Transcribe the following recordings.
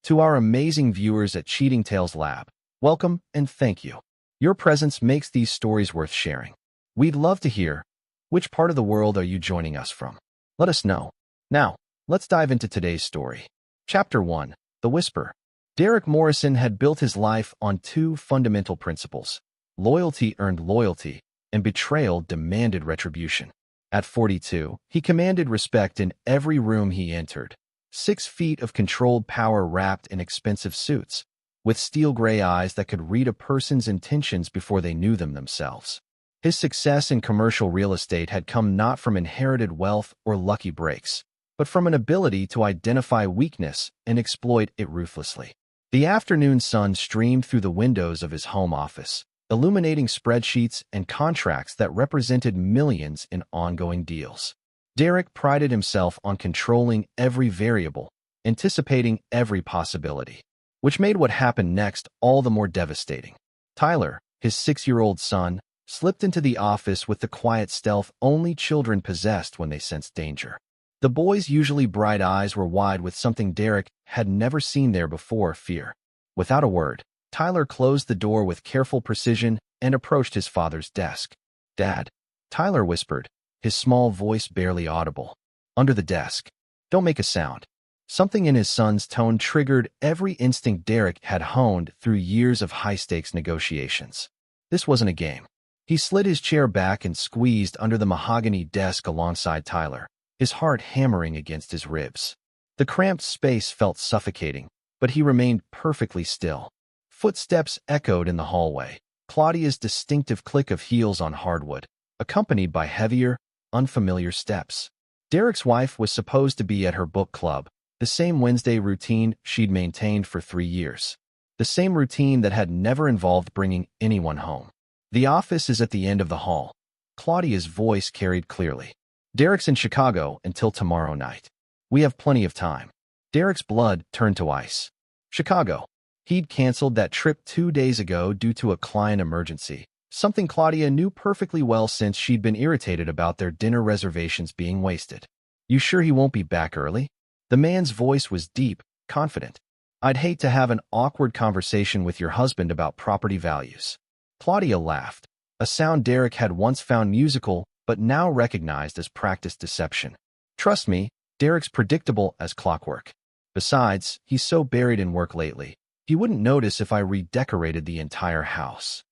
To our amazing viewers at Cheating Tales Lab, welcome and thank you. Your presence makes these stories worth sharing. We'd love to hear, which part of the world are you joining us from? Let us know. Now, let's dive into today's story. Chapter 1, The Whisper. Derek Morrison had built his life on two fundamental principles. Loyalty earned loyalty, and betrayal demanded retribution. At 42, he commanded respect in every room he entered. 6 feet of controlled power wrapped in expensive suits, with steel gray eyes that could read a person's intentions before they knew them themselves. His success in commercial real estate had come not from inherited wealth or lucky breaks, but from an ability to identify weakness and exploit it ruthlessly. The afternoon sun streamed through the windows of his home office, illuminating spreadsheets and contracts that represented millions in ongoing deals. Derek prided himself on controlling every variable, anticipating every possibility, which made what happened next all the more devastating. Tyler, his 6-year-old son, slipped into the office with the quiet stealth only children possessed when they sensed danger. The boy's usually bright eyes were wide with something Derek had never seen there before: fear. Without a word, Tyler closed the door with careful precision and approached his father's desk. "Dad," Tyler whispered, his small voice barely audible. "Under the desk. Don't make a sound." Something in his son's tone triggered every instinct Derek had honed through years of high-stakes negotiations. This wasn't a game. He slid his chair back and squeezed under the mahogany desk alongside Tyler, his heart hammering against his ribs. The cramped space felt suffocating, but he remained perfectly still. Footsteps echoed in the hallway, Claudia's distinctive click of heels on hardwood, accompanied by heavier, unfamiliar steps. Derek's wife was supposed to be at her book club, the same Wednesday routine she'd maintained for 3 years. The same routine that had never involved bringing anyone home. "The office is at the end of the hall," Claudia's voice carried clearly. "Derek's in Chicago until tomorrow night. We have plenty of time." Derek's blood turned to ice. Chicago. He'd canceled that trip 2 days ago due to a client emergency, something Claudia knew perfectly well since she'd been irritated about their dinner reservations being wasted. "You sure he won't be back early?" The man's voice was deep, confident. "I'd hate to have an awkward conversation with your husband about property values." Claudia laughed, a sound Derek had once found musical but now recognized as practiced deception. "Trust me, Derek's predictable as clockwork. Besides, he's so buried in work lately, he wouldn't notice if I redecorated the entire house."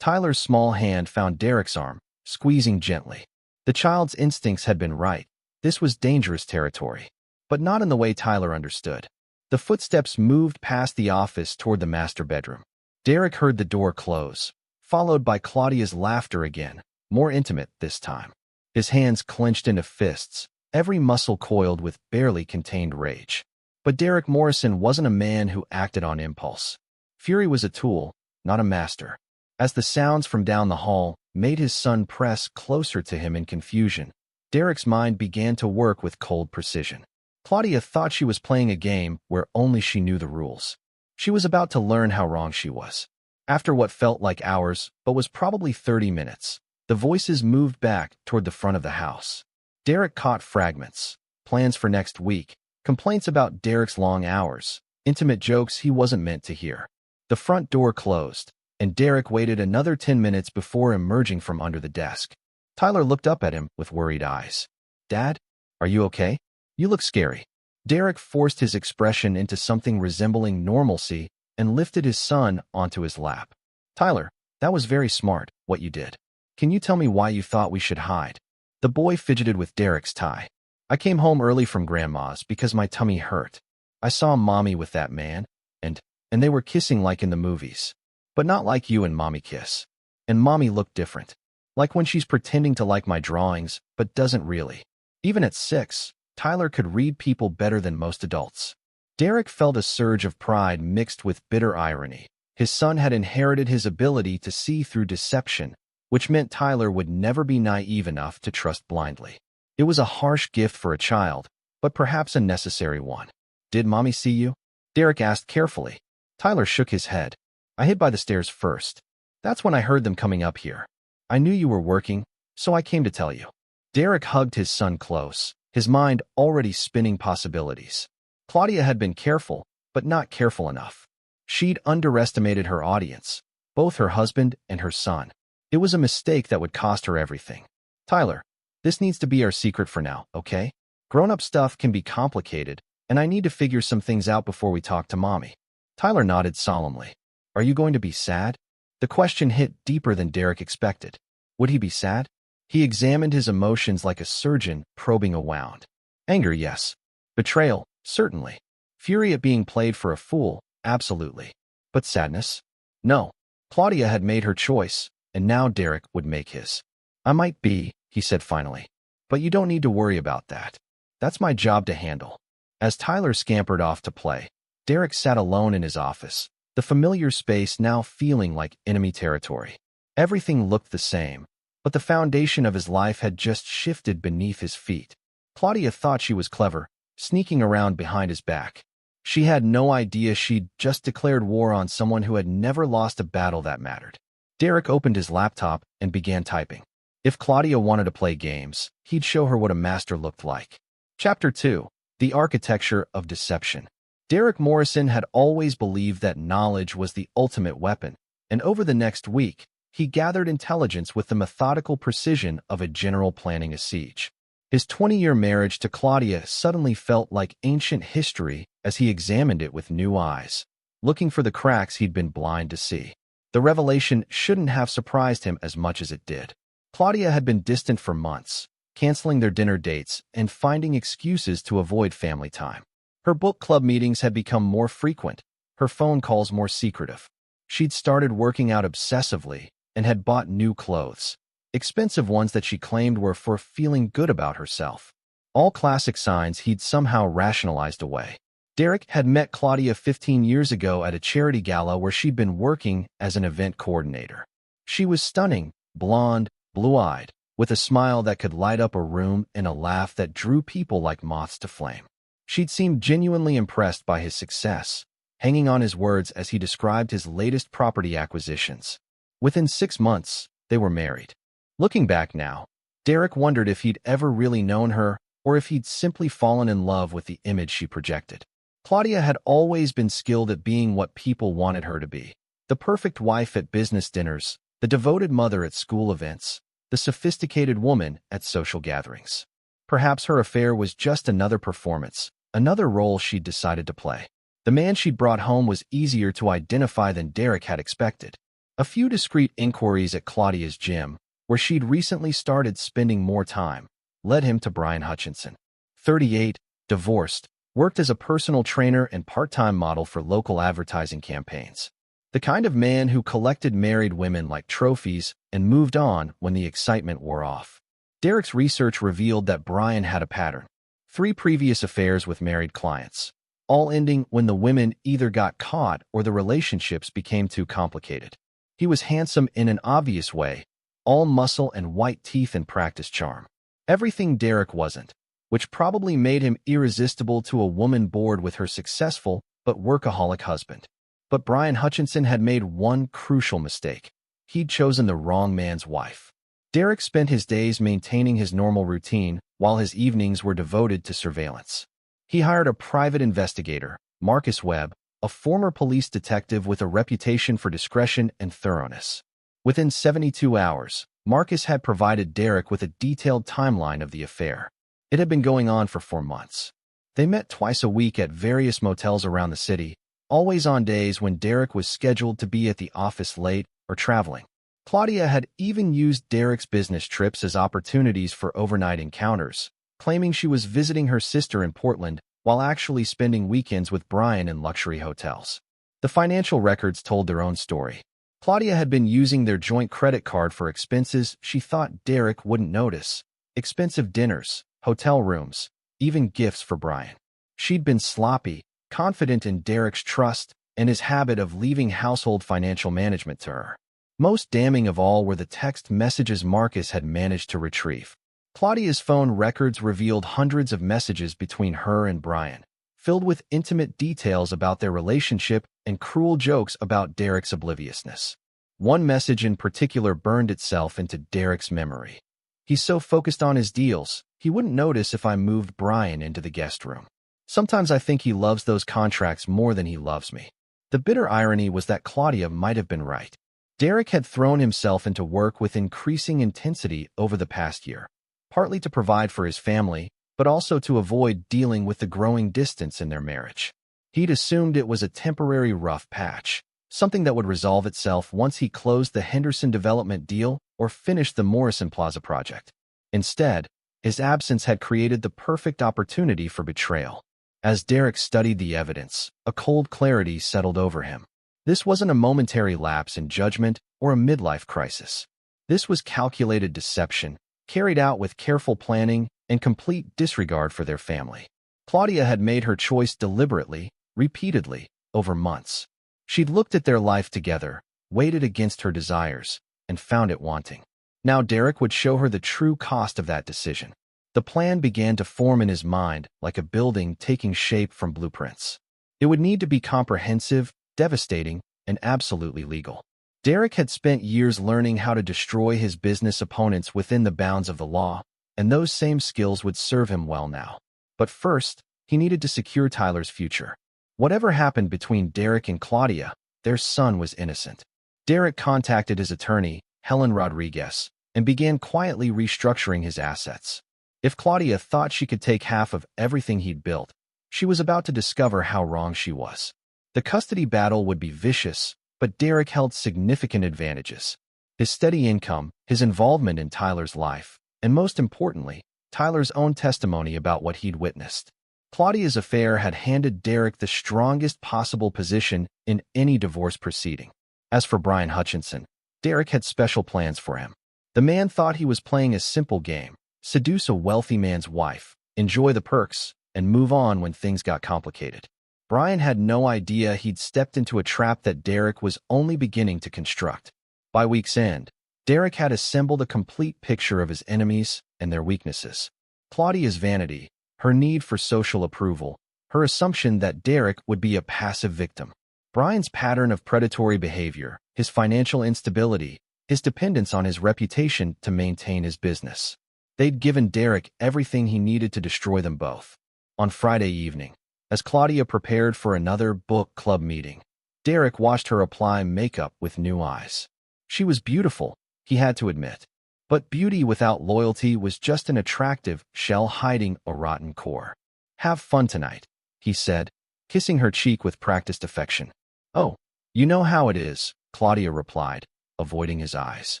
Tyler's small hand found Derek's arm, squeezing gently. The child's instincts had been right. This was dangerous territory, but not in the way Tyler understood. The footsteps moved past the office toward the master bedroom. Derek heard the door close, followed by Claudia's laughter again, more intimate this time. His hands clenched into fists, every muscle coiled with barely contained rage. But Derek Morrison wasn't a man who acted on impulse. Fury was a tool, not a master. As the sounds from down the hall made his son press closer to him in confusion, Derek's mind began to work with cold precision. Claudia thought she was playing a game where only she knew the rules. She was about to learn how wrong she was. After what felt like hours, but was probably 30 minutes, the voices moved back toward the front of the house. Derek caught fragments: plans for next week, complaints about Derek's long hours, intimate jokes he wasn't meant to hear. The front door closed, and Derek waited another 10 minutes before emerging from under the desk. Tyler looked up at him with worried eyes. "Dad, are you okay? You look scary." Derek forced his expression into something resembling normalcy and lifted his son onto his lap. "Tyler, that was very smart, what you did. Can you tell me why you thought we should hide?" The boy fidgeted with Derek's tie. "I came home early from Grandma's because my tummy hurt. I saw Mommy with that man, and they were kissing like in the movies. But not like you and Mommy kiss. And Mommy looked different. Like when she's pretending to like my drawings, but doesn't really." Even at 6, Tyler could read people better than most adults. Derek felt a surge of pride mixed with bitter irony. His son had inherited his ability to see through deception, which meant Tyler would never be naive enough to trust blindly. It was a harsh gift for a child, but perhaps a necessary one. "Did Mommy see you?" Derek asked carefully. Tyler shook his head. "I hid by the stairs first. That's when I heard them coming up here. I knew you were working, so I came to tell you." Derek hugged his son close, his mind already spinning possibilities. Claudia had been careful, but not careful enough. She'd underestimated her audience, both her husband and her son. It was a mistake that would cost her everything. Tyler, this needs to be our secret for now, okay? Grown-up stuff can be complicated, and I need to figure some things out before we talk to Mommy. Tyler nodded solemnly. Are you going to be sad? The question hit deeper than Derek expected. Would he be sad? He examined his emotions like a surgeon probing a wound. Anger, yes. Betrayal, certainly. Fury at being played for a fool, absolutely. But sadness? No. Claudia had made her choice, and now Derek would make his. I might be, he said finally. But you don't need to worry about that. That's my job to handle. As Tyler scampered off to play, Derek sat alone in his office, the familiar space now feeling like enemy territory. Everything looked the same, but the foundation of his life had just shifted beneath his feet. Claudia thought she was clever, sneaking around behind his back. She had no idea she'd just declared war on someone who had never lost a battle that mattered. Derek opened his laptop and began typing. If Claudia wanted to play games, he'd show her what a master looked like. Chapter 2. The Architecture of Deception. Derek Morrison had always believed that knowledge was the ultimate weapon, and over the next week, he gathered intelligence with the methodical precision of a general planning a siege. His 20-year marriage to Claudia suddenly felt like ancient history as he examined it with new eyes, looking for the cracks he'd been blind to see. The revelation shouldn't have surprised him as much as it did. Claudia had been distant for months, canceling their dinner dates and finding excuses to avoid family time. Her book club meetings had become more frequent, her phone calls more secretive. She'd started working out obsessively and had bought new clothes, expensive ones that she claimed were for feeling good about herself. All classic signs he'd somehow rationalized away. Derek had met Claudia 15 years ago at a charity gala where she'd been working as an event coordinator. She was stunning, blonde, blue-eyed, with a smile that could light up a room and a laugh that drew people like moths to flame. She'd seemed genuinely impressed by his success, hanging on his words as he described his latest property acquisitions. Within 6 months, they were married. Looking back now, Derek wondered if he'd ever really known her or if he'd simply fallen in love with the image she projected. Claudia had always been skilled at being what people wanted her to be. The perfect wife at business dinners, the devoted mother at school events, the sophisticated woman at social gatherings. Perhaps her affair was just another performance, another role she'd decided to play. The man she'd brought home was easier to identify than Derek had expected. A few discreet inquiries at Claudia's gym, where she'd recently started spending more time, led him to Brian Hutchinson. 38, divorced, worked as a personal trainer and part-time model for local advertising campaigns. The kind of man who collected married women like trophies and moved on when the excitement wore off. Derek's research revealed that Brian had a pattern. 3 previous affairs with married clients, all ending when the women either got caught or the relationships became too complicated. He was handsome in an obvious way, all muscle and white teeth and practice charm. Everything Derek wasn't, which probably made him irresistible to a woman bored with her successful but workaholic husband. But Brian Hutchinson had made one crucial mistake. He'd chosen the wrong man's wife. Derek spent his days maintaining his normal routine while his evenings were devoted to surveillance. He hired a private investigator, Marcus Webb, a former police detective with a reputation for discretion and thoroughness. Within 72 hours, Marcus had provided Derek with a detailed timeline of the affair. It had been going on for 4 months. They met twice a week at various motels around the city, always on days when Derek was scheduled to be at the office late or traveling. Claudia had even used Derek's business trips as opportunities for overnight encounters, claiming she was visiting her sister in Portland while actually spending weekends with Brian in luxury hotels. The financial records told their own story. Claudia had been using their joint credit card for expenses she thought Derek wouldn't notice. Expensive dinners, hotel rooms, even gifts for Brian. She'd been sloppy, confident in Derek's trust and his habit of leaving household financial management to her. Most damning of all were the text messages Marcus had managed to retrieve. Claudia's phone records revealed hundreds of messages between her and Brian, filled with intimate details about their relationship and cruel jokes about Derek's obliviousness. One message in particular burned itself into Derek's memory. He's so focused on his deals, he wouldn't notice if I moved Brian into the guest room. Sometimes I think he loves those contracts more than he loves me. The bitter irony was that Claudia might have been right. Derek had thrown himself into work with increasing intensity over the past year, partly to provide for his family, but also to avoid dealing with the growing distance in their marriage. He'd assumed it was a temporary rough patch, something that would resolve itself once he closed the Henderson development deal or finished the Morrison Plaza project. Instead, his absence had created the perfect opportunity for betrayal. As Derek studied the evidence, a cold clarity settled over him. This wasn't a momentary lapse in judgment or a midlife crisis. This was calculated deception, carried out with careful planning and complete disregard for their family. Claudia had made her choice deliberately, repeatedly, over months. She'd looked at their life together, weighed it against her desires, and found it wanting. Now Derek would show her the true cost of that decision. The plan began to form in his mind like a building taking shape from blueprints. It would need to be comprehensive, devastating, and absolutely legal. Derek had spent years learning how to destroy his business opponents within the bounds of the law, and those same skills would serve him well now. But first, he needed to secure Tyler's future. Whatever happened between Derek and Claudia, their son was innocent. Derek contacted his attorney, Helen Rodriguez, and began quietly restructuring his assets. If Claudia thought she could take half of everything he'd built, she was about to discover how wrong she was. The custody battle would be vicious, but Derek held significant advantages. His steady income, his involvement in Tyler's life, and most importantly, Tyler's own testimony about what he'd witnessed. Claudia's affair had handed Derek the strongest possible position in any divorce proceeding. As for Brian Hutchinson, Derek had special plans for him. The man thought he was playing a simple game: seduce a wealthy man's wife, enjoy the perks, and move on when things got complicated. Brian had no idea he'd stepped into a trap that Derek was only beginning to construct. By week's end, Derek had assembled a complete picture of his enemies and their weaknesses. Claudia's vanity, her need for social approval, her assumption that Derek would be a passive victim. Brian's pattern of predatory behavior, his financial instability, his dependence on his reputation to maintain his business. They'd given Derek everything he needed to destroy them both. On Friday evening, as Claudia prepared for another book club meeting, Derek watched her apply makeup with new eyes. She was beautiful, he had to admit. But beauty without loyalty was just an attractive shell hiding a rotten core. "Have fun tonight," he said, kissing her cheek with practiced affection. "Oh, you know how it is," Claudia replied, avoiding his eyes.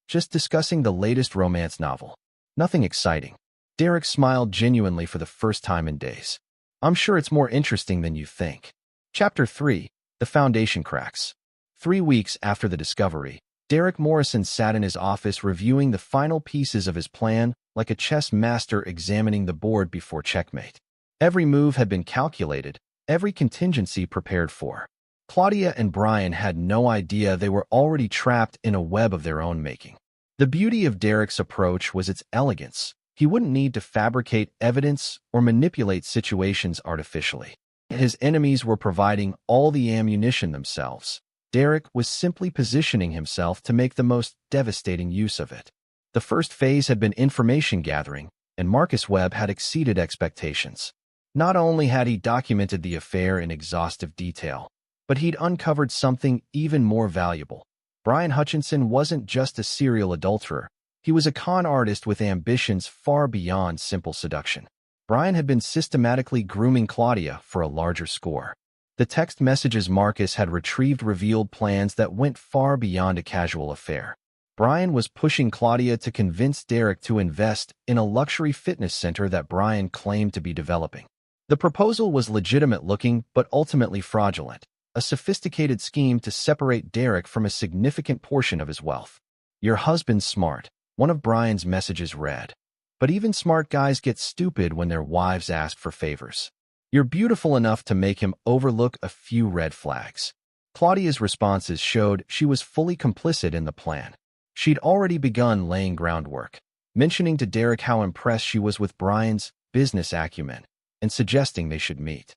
"Just discussing the latest romance novel. Nothing exciting." Derek smiled genuinely for the first time in days. "I'm sure it's more interesting than you think." Chapter 3: The Foundation Cracks. 3 weeks after the discovery, Derek Morrison sat in his office reviewing the final pieces of his plan like a chess master examining the board before checkmate. Every move had been calculated, every contingency prepared for. Claudia and Brian had no idea they were already trapped in a web of their own making. The beauty of Derek's approach was its elegance. He wouldn't need to fabricate evidence or manipulate situations artificially. His enemies were providing all the ammunition themselves. Derek was simply positioning himself to make the most devastating use of it. The first phase had been information gathering, and Marcus Webb had exceeded expectations. Not only had he documented the affair in exhaustive detail, but he'd uncovered something even more valuable. Brian Hutchinson wasn't just a serial adulterer. He was a con artist with ambitions far beyond simple seduction. Brian had been systematically grooming Claudia for a larger score. The text messages Marcus had retrieved revealed plans that went far beyond a casual affair. Brian was pushing Claudia to convince Derek to invest in a luxury fitness center that Brian claimed to be developing. The proposal was legitimate-looking but ultimately fraudulent, a sophisticated scheme to separate Derek from a significant portion of his wealth. "Your husband's smart," one of Brian's messages read. "But even smart guys get stupid when their wives ask for favors. You're beautiful enough to make him overlook a few red flags." Claudia's responses showed she was fully complicit in the plan. She'd already begun laying groundwork, mentioning to Derek how impressed she was with Brian's business acumen, and suggesting they should meet.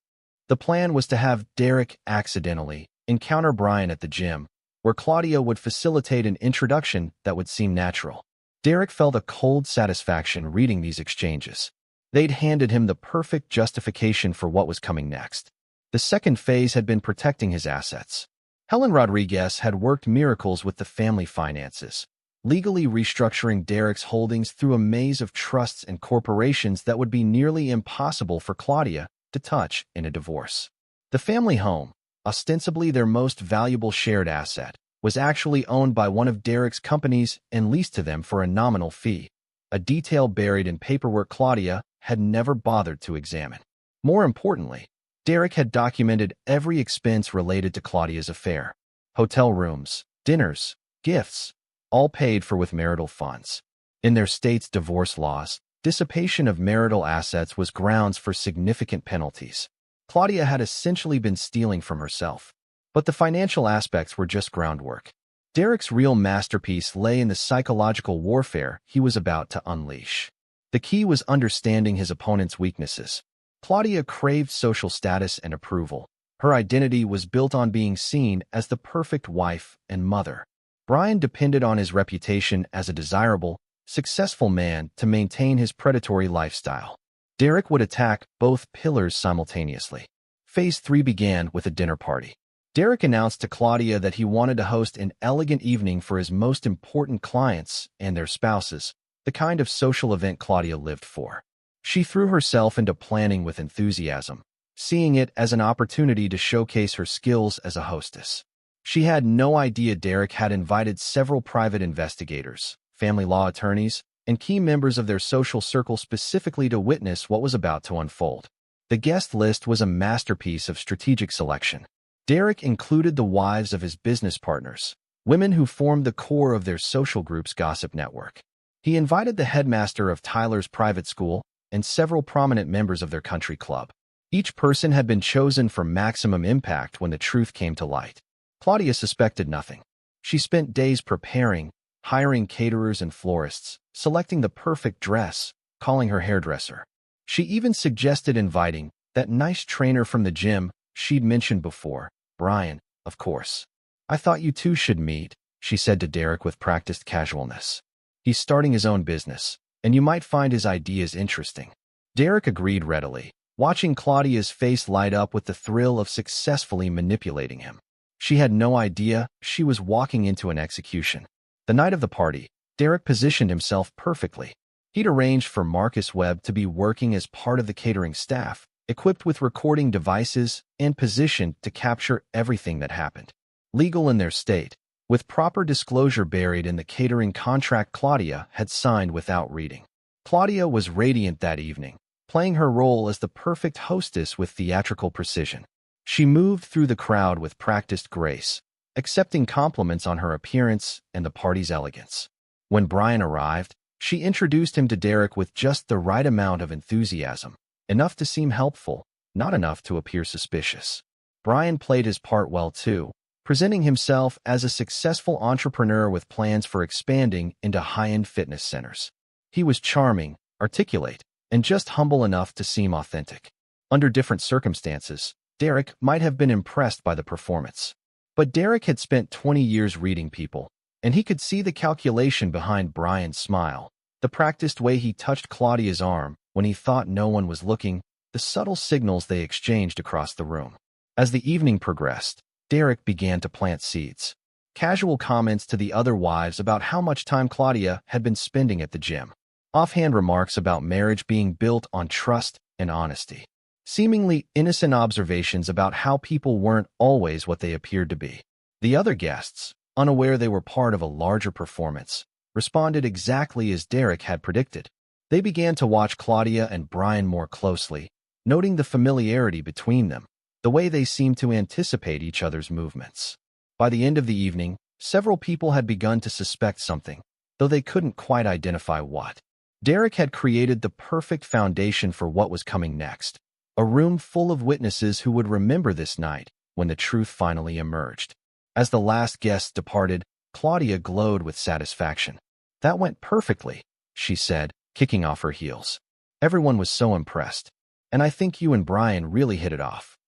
The plan was to have Derek accidentally encounter Brian at the gym, where Claudia would facilitate an introduction that would seem natural. Derek felt a cold satisfaction reading these exchanges. They'd handed him the perfect justification for what was coming next. The second phase had been protecting his assets. Helen Rodriguez had worked miracles with the family finances, legally restructuring Derek's holdings through a maze of trusts and corporations that would be nearly impossible for Claudia to touch in a divorce. The family home, ostensibly their most valuable shared asset, was actually owned by one of Derek's companies and leased to them for a nominal fee, a detail buried in paperwork Claudia had never bothered to examine. More importantly, Derek had documented every expense related to Claudia's affair. Hotel rooms, dinners, gifts, all paid for with marital funds. In their state's divorce laws, dissipation of marital assets was grounds for significant penalties. Claudia had essentially been stealing from herself. But the financial aspects were just groundwork. Derek's real masterpiece lay in the psychological warfare he was about to unleash. The key was understanding his opponent's weaknesses. Claudia craved social status and approval. Her identity was built on being seen as the perfect wife and mother. Brian depended on his reputation as a desirable, successful man to maintain his predatory lifestyle. Derek would attack both pillars simultaneously. Phase 3 began with a dinner party. Derek announced to Claudia that he wanted to host an elegant evening for his most important clients and their spouses, the kind of social event Claudia lived for. She threw herself into planning with enthusiasm, seeing it as an opportunity to showcase her skills as a hostess. She had no idea Derek had invited several private investigators, family law attorneys, and key members of their social circle specifically to witness what was about to unfold. The guest list was a masterpiece of strategic selection. Derek included the wives of his business partners, women who formed the core of their social group's gossip network. He invited the headmaster of Tyler's private school and several prominent members of their country club. Each person had been chosen for maximum impact when the truth came to light. Claudia suspected nothing. She spent days preparing, hiring caterers and florists, selecting the perfect dress, calling her hairdresser. She even suggested inviting that nice trainer from the gym she'd mentioned before, Brian, of course. "I thought you two should meet," she said to Derek with practiced casualness. "He's starting his own business, and you might find his ideas interesting." Derek agreed readily, watching Claudia's face light up with the thrill of successfully manipulating him. She had no idea she was walking into an execution. The night of the party, Derek positioned himself perfectly. He'd arranged for Marcus Webb to be working as part of the catering staff, equipped with recording devices and positioned to capture everything that happened. Legal in their state, with proper disclosure buried in the catering contract Claudia had signed without reading. Claudia was radiant that evening, playing her role as the perfect hostess with theatrical precision. She moved through the crowd with practiced grace, accepting compliments on her appearance and the party's elegance. When Brian arrived, she introduced him to Derek with just the right amount of enthusiasm, enough to seem helpful, not enough to appear suspicious. Brian played his part well too, presenting himself as a successful entrepreneur with plans for expanding into high-end fitness centers. He was charming, articulate, and just humble enough to seem authentic. Under different circumstances, Derek might have been impressed by the performance. But Derek had spent 20 years reading people, and he could see the calculation behind Brian's smile, the practiced way he touched Claudia's arm when he thought no one was looking, the subtle signals they exchanged across the room. As the evening progressed, Derek began to plant seeds. Casual comments to the other wives about how much time Claudia had been spending at the gym. Offhand remarks about marriage being built on trust and honesty. Seemingly innocent observations about how people weren't always what they appeared to be. The other guests, unaware they were part of a larger performance, responded exactly as Derek had predicted. They began to watch Claudia and Brian more closely, noting the familiarity between them, the way they seemed to anticipate each other's movements. By the end of the evening, several people had begun to suspect something, though they couldn't quite identify what. Derek had created the perfect foundation for what was coming next, a room full of witnesses who would remember this night when the truth finally emerged. As the last guest departed, Claudia glowed with satisfaction. "That went perfectly," she said, kicking off her heels. "Everyone was so impressed, and I think you and Brian really hit it off."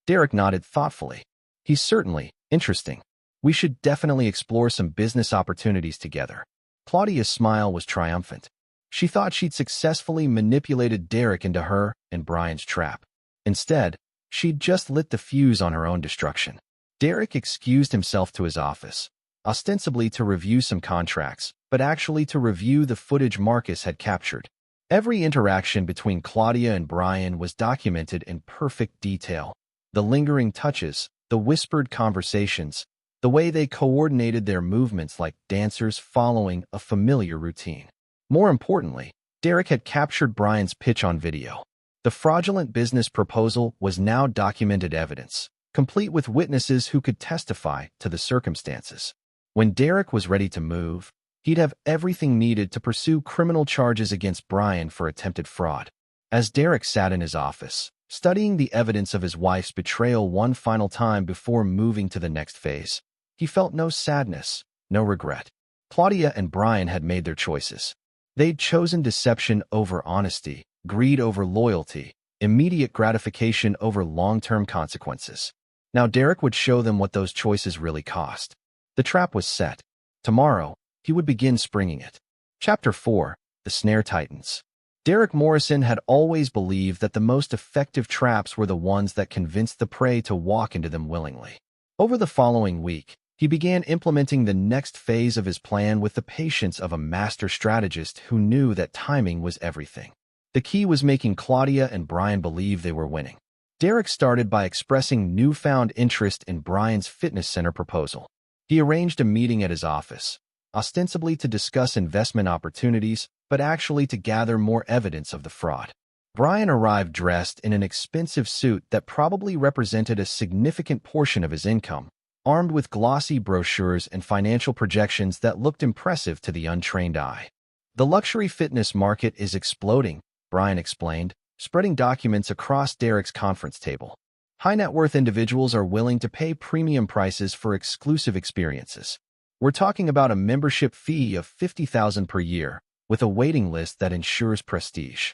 Derek nodded thoughtfully. "He's certainly interesting. We should definitely explore some business opportunities together." Claudia's smile was triumphant. She thought she'd successfully manipulated Derek into her and Brian's trap. Instead, she'd just lit the fuse on her own destruction. Derek excused himself to his office, ostensibly to review some contracts, but actually to review the footage Marcus had captured. Every interaction between Claudia and Brian was documented in perfect detail. The lingering touches, the whispered conversations, the way they coordinated their movements like dancers following a familiar routine. More importantly, Derek had captured Brian's pitch on video. The fraudulent business proposal was now documented evidence, complete with witnesses who could testify to the circumstances. When Derek was ready to move, he'd have everything needed to pursue criminal charges against Brian for attempted fraud. As Derek sat in his office, studying the evidence of his wife's betrayal one final time before moving to the next phase, he felt no sadness, no regret. Claudia and Brian had made their choices. They'd chosen deception over honesty, greed over loyalty, immediate gratification over long-term consequences. Now Derek would show them what those choices really cost. The trap was set. Tomorrow, he would begin springing it. Chapter 4. The Snare Tightens. Derek Morrison had always believed that the most effective traps were the ones that convinced the prey to walk into them willingly. Over the following week, he began implementing the next phase of his plan with the patience of a master strategist who knew that timing was everything. The key was making Claudia and Brian believe they were winning. Derek started by expressing newfound interest in Brian's fitness center proposal. He arranged a meeting at his office, ostensibly to discuss investment opportunities, but actually to gather more evidence of the fraud. Brian arrived dressed in an expensive suit that probably represented a significant portion of his income, armed with glossy brochures and financial projections that looked impressive to the untrained eye. The luxury fitness market is exploding, Brian explained, spreading documents across Derek's conference table. High-net-worth individuals are willing to pay premium prices for exclusive experiences. We're talking about a membership fee of $50,000 per year, with a waiting list that ensures prestige.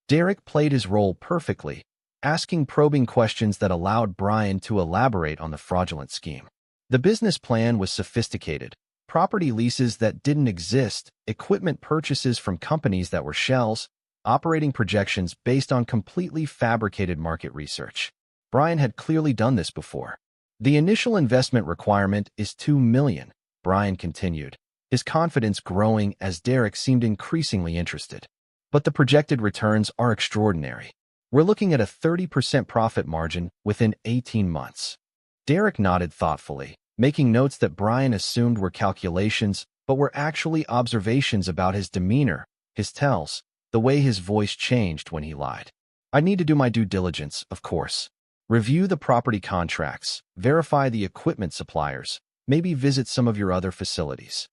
Derek played his role perfectly, asking probing questions that allowed Brian to elaborate on the fraudulent scheme. The business plan was sophisticated. Property leases that didn't exist, equipment purchases from companies that were shells, operating projections based on completely fabricated market research. Brian had clearly done this before. The initial investment requirement is $2 million, Brian continued, his confidence growing as Derek seemed increasingly interested. But the projected returns are extraordinary. We're looking at a 30% profit margin within 18 months. Derek nodded thoughtfully, making notes that Brian assumed were calculations, but were actually observations about his demeanor, his tells, the way his voice changed when he lied. I need to do my due diligence, of course. Review the property contracts, verify the equipment suppliers, maybe visit some of your other facilities.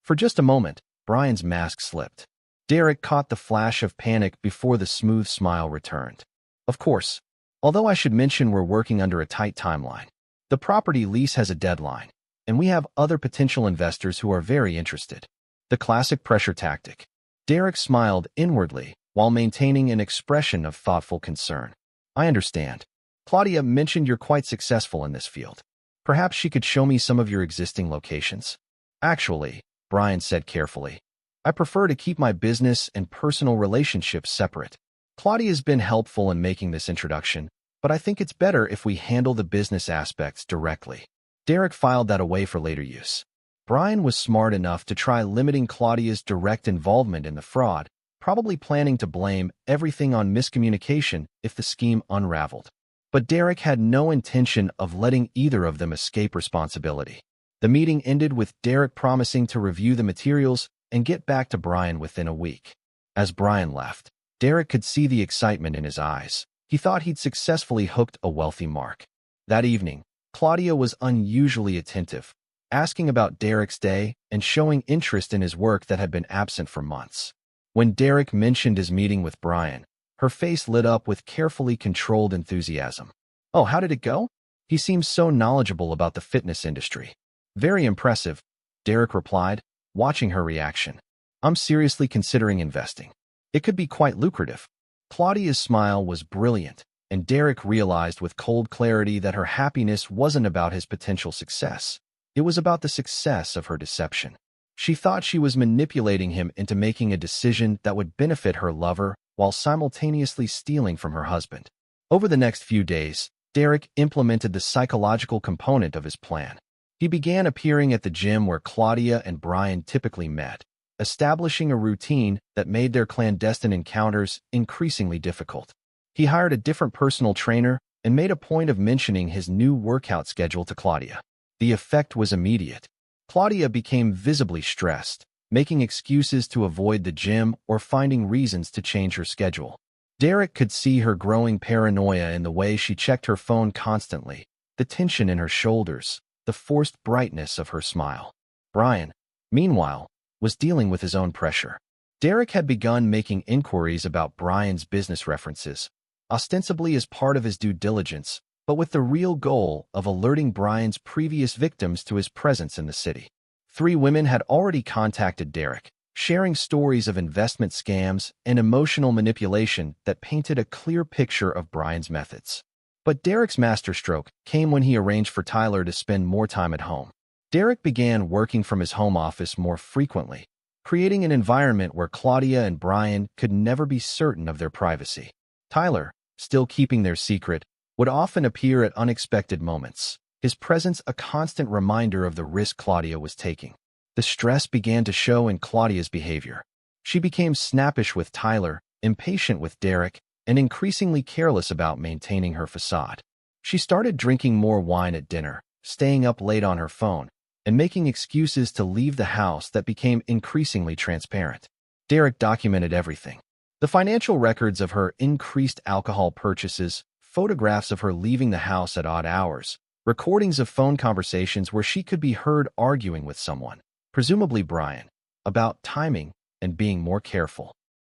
For just a moment, Brian's mask slipped. Derek caught the flash of panic before the smooth smile returned. Of course, although I should mention we're working under a tight timeline. The property lease has a deadline, and we have other potential investors who are very interested. The classic pressure tactic. Derek smiled inwardly while maintaining an expression of thoughtful concern. I understand. Claudia mentioned you're quite successful in this field. Perhaps she could show me some of your existing locations. Actually, Brian said carefully, I prefer to keep my business and personal relationships separate. Claudia's been helpful in making this introduction, but I think it's better if we handle the business aspects directly. Derek filed that away for later use. Brian was smart enough to try limiting Claudia's direct involvement in the fraud, probably planning to blame everything on miscommunication if the scheme unraveled. But Derek had no intention of letting either of them escape responsibility. The meeting ended with Derek promising to review the materials and get back to Brian within a week. As Brian left, Derek could see the excitement in his eyes. He thought he'd successfully hooked a wealthy mark. That evening, Claudia was unusually attentive, asking about Derek's day and showing interest in his work that had been absent for months. When Derek mentioned his meeting with Brian, her face lit up with carefully controlled enthusiasm. Oh, how did it go? He seems so knowledgeable about the fitness industry. Very impressive, Derek replied, watching her reaction. I'm seriously considering investing. It could be quite lucrative. Claudia's smile was brilliant, and Derek realized with cold clarity that her happiness wasn't about his potential success. It was about the success of her deception. She thought she was manipulating him into making a decision that would benefit her lover while simultaneously stealing from her husband. Over the next few days, Derek implemented the psychological component of his plan. He began appearing at the gym where Claudia and Brian typically met, establishing a routine that made their clandestine encounters increasingly difficult. He hired a different personal trainer and made a point of mentioning his new workout schedule to Claudia. The effect was immediate. Claudia became visibly stressed, making excuses to avoid the gym or finding reasons to change her schedule. Derek could see her growing paranoia in the way she checked her phone constantly, the tension in her shoulders, the forced brightness of her smile. Brian, meanwhile, was dealing with his own pressure. Derek had begun making inquiries about Brian's business references, ostensibly as part of his due diligence, but with the real goal of alerting Brian's previous victims to his presence in the city. 3 women had already contacted Derek, sharing stories of investment scams and emotional manipulation that painted a clear picture of Brian's methods. But Derek's masterstroke came when he arranged for Tyler to spend more time at home. Derek began working from his home office more frequently, creating an environment where Claudia and Brian could never be certain of their privacy. Tyler, still keeping their secret, would often appear at unexpected moments, his presence a constant reminder of the risk Claudia was taking. The stress began to show in Claudia's behavior. She became snappish with Tyler, impatient with Derek, and increasingly careless about maintaining her facade. She started drinking more wine at dinner, staying up late on her phone, and making excuses to leave the house that became increasingly transparent. Derek documented everything. The financial records of her increased alcohol purchases, photographs of her leaving the house at odd hours, recordings of phone conversations where she could be heard arguing with someone, presumably Brian, about timing and being more careful.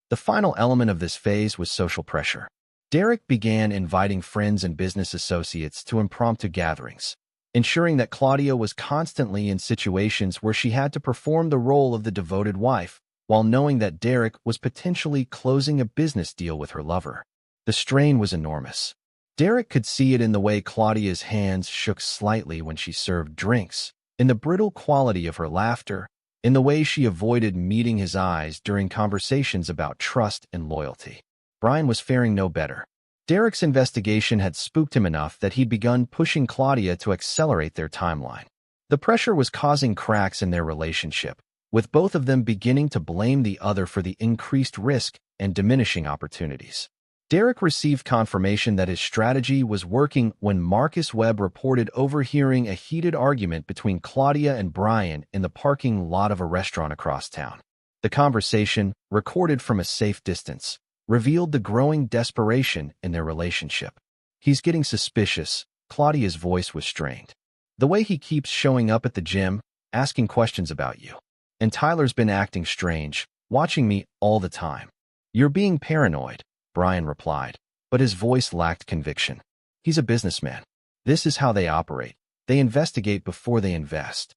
The final element of this phase was social pressure. Derek began inviting friends and business associates to impromptu gatherings, ensuring that Claudia was constantly in situations where she had to perform the role of the devoted wife, while knowing that Derek was potentially closing a business deal with her lover. The strain was enormous. Derek could see it in the way Claudia's hands shook slightly when she served drinks, in the brittle quality of her laughter, in the way she avoided meeting his eyes during conversations about trust and loyalty. Brian was faring no better. Derek's investigation had spooked him enough that he'd begun pushing Claudia to accelerate their timeline. The pressure was causing cracks in their relationship, with both of them beginning to blame the other for the increased risk and diminishing opportunities. Derek received confirmation that his strategy was working when Marcus Webb reported overhearing a heated argument between Claudia and Brian in the parking lot of a restaurant across town. The conversation, recorded from a safe distance, revealed the growing desperation in their relationship. "He's getting suspicious," Claudia's voice was strained. "The way he keeps showing up at the gym, asking questions about you. And Tyler's been acting strange, watching me all the time." "You're being paranoid," Brian replied, but his voice lacked conviction. "He's a businessman. This is how they operate. They investigate before they invest."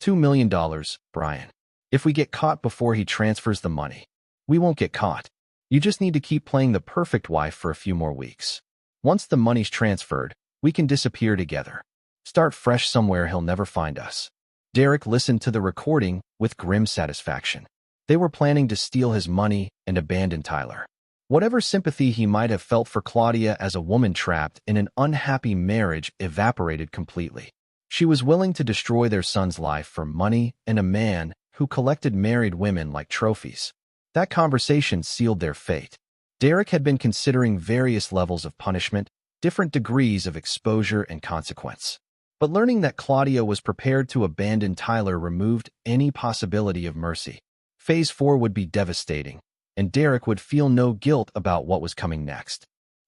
$2 million, Brian. "If we get caught before he transfers the money." "We won't get caught. You just need to keep playing the perfect wife for a few more weeks. Once the money's transferred, we can disappear together. Start fresh somewhere he'll never find us." Derek listened to the recording with grim satisfaction. They were planning to steal his money and abandon Tyler. Whatever sympathy he might have felt for Claudia as a woman trapped in an unhappy marriage evaporated completely. She was willing to destroy their son's life for money and a man who collected married women like trophies. That conversation sealed their fate. Derek had been considering various levels of punishment, different degrees of exposure and consequence. But learning that Claudia was prepared to abandon Tyler removed any possibility of mercy. Phase 4 would be devastating, and Derek would feel no guilt about what was coming next.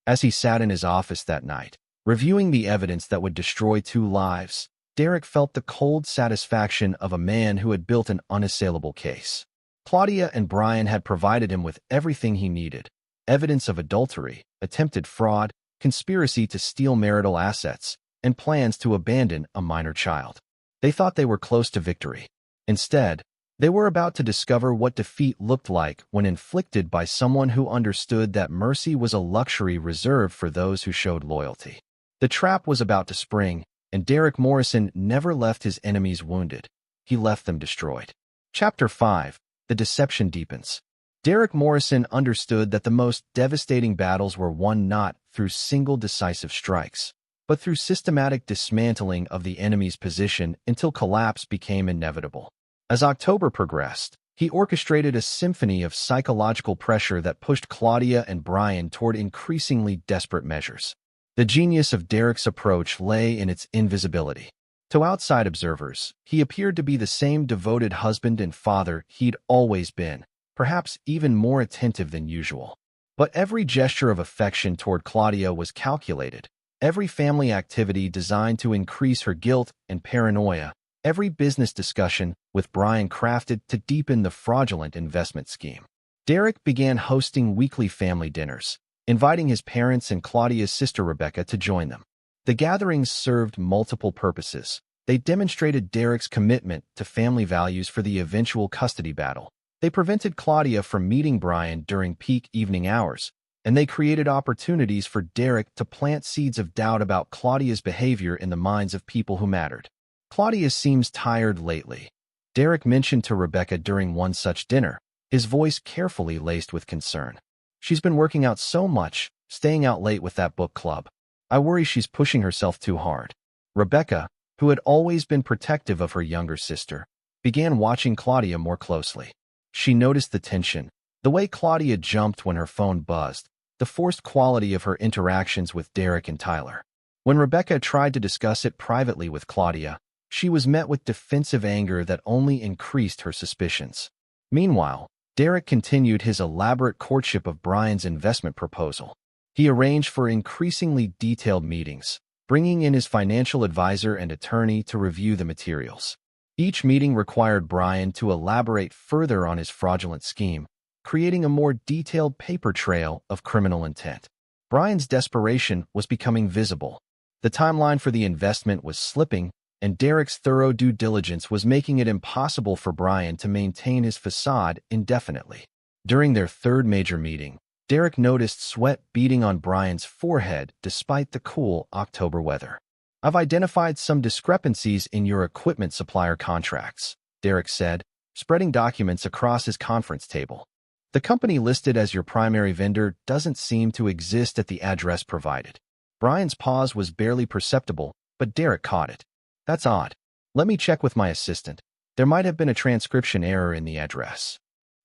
As he sat in his office that night, reviewing the evidence that would destroy 2 lives, Derek felt the cold satisfaction of a man who had built an unassailable case. Claudia and Brian had provided him with everything he needed: evidence of adultery, attempted fraud, conspiracy to steal marital assets, and plans to abandon a minor child. They thought they were close to victory. Instead, they were about to discover what defeat looked like when inflicted by someone who understood that mercy was a luxury reserved for those who showed loyalty. The trap was about to spring, and Derek Morrison never left his enemies wounded. He left them destroyed. Chapter 5. The Deception Deepens. Derek Morrison understood that the most devastating battles were won not through single decisive strikes, but through systematic dismantling of the enemy's position until collapse became inevitable. As October progressed, he orchestrated a symphony of psychological pressure that pushed Claudia and Brian toward increasingly desperate measures. The genius of Derek's approach lay in its invisibility. To outside observers, he appeared to be the same devoted husband and father he'd always been, perhaps even more attentive than usual. But every gesture of affection toward Claudia was calculated, every family activity designed to increase her guilt and paranoia, every business discussion with Brian crafted to deepen the fraudulent investment scheme. Derek began hosting weekly family dinners, inviting his parents and Claudia's sister Rebecca to join them. The gatherings served multiple purposes. They demonstrated Derek's commitment to family values for the eventual custody battle. They prevented Claudia from meeting Brian during peak evening hours, and they created opportunities for Derek to plant seeds of doubt about Claudia's behavior in the minds of people who mattered. Claudia seems tired lately, Derek mentioned to Rebecca during one such dinner, his voice carefully laced with concern. She's been working out so much, staying out late with that book club. I worry she's pushing herself too hard. Rebecca, who had always been protective of her younger sister, began watching Claudia more closely. She noticed the tension, the way Claudia jumped when her phone buzzed, the forced quality of her interactions with Derek and Tyler. When Rebecca tried to discuss it privately with Claudia, she was met with defensive anger that only increased her suspicions. Meanwhile, Derek continued his elaborate courtship of Brian's investment proposal. He arranged for increasingly detailed meetings, bringing in his financial advisor and attorney to review the materials. Each meeting required Brian to elaborate further on his fraudulent scheme, creating a more detailed paper trail of criminal intent. Brian's desperation was becoming visible. The timeline for the investment was slipping, and Derek's thorough due diligence was making it impossible for Brian to maintain his facade indefinitely. During their third major meeting, Derek noticed sweat beading on Brian's forehead despite the cool October weather. I've identified some discrepancies in your equipment supplier contracts, Derek said, spreading documents across his conference table. The company listed as your primary vendor doesn't seem to exist at the address provided. Brian's pause was barely perceptible, but Derek caught it. That's odd. Let me check with my assistant. There might have been a transcription error in the address.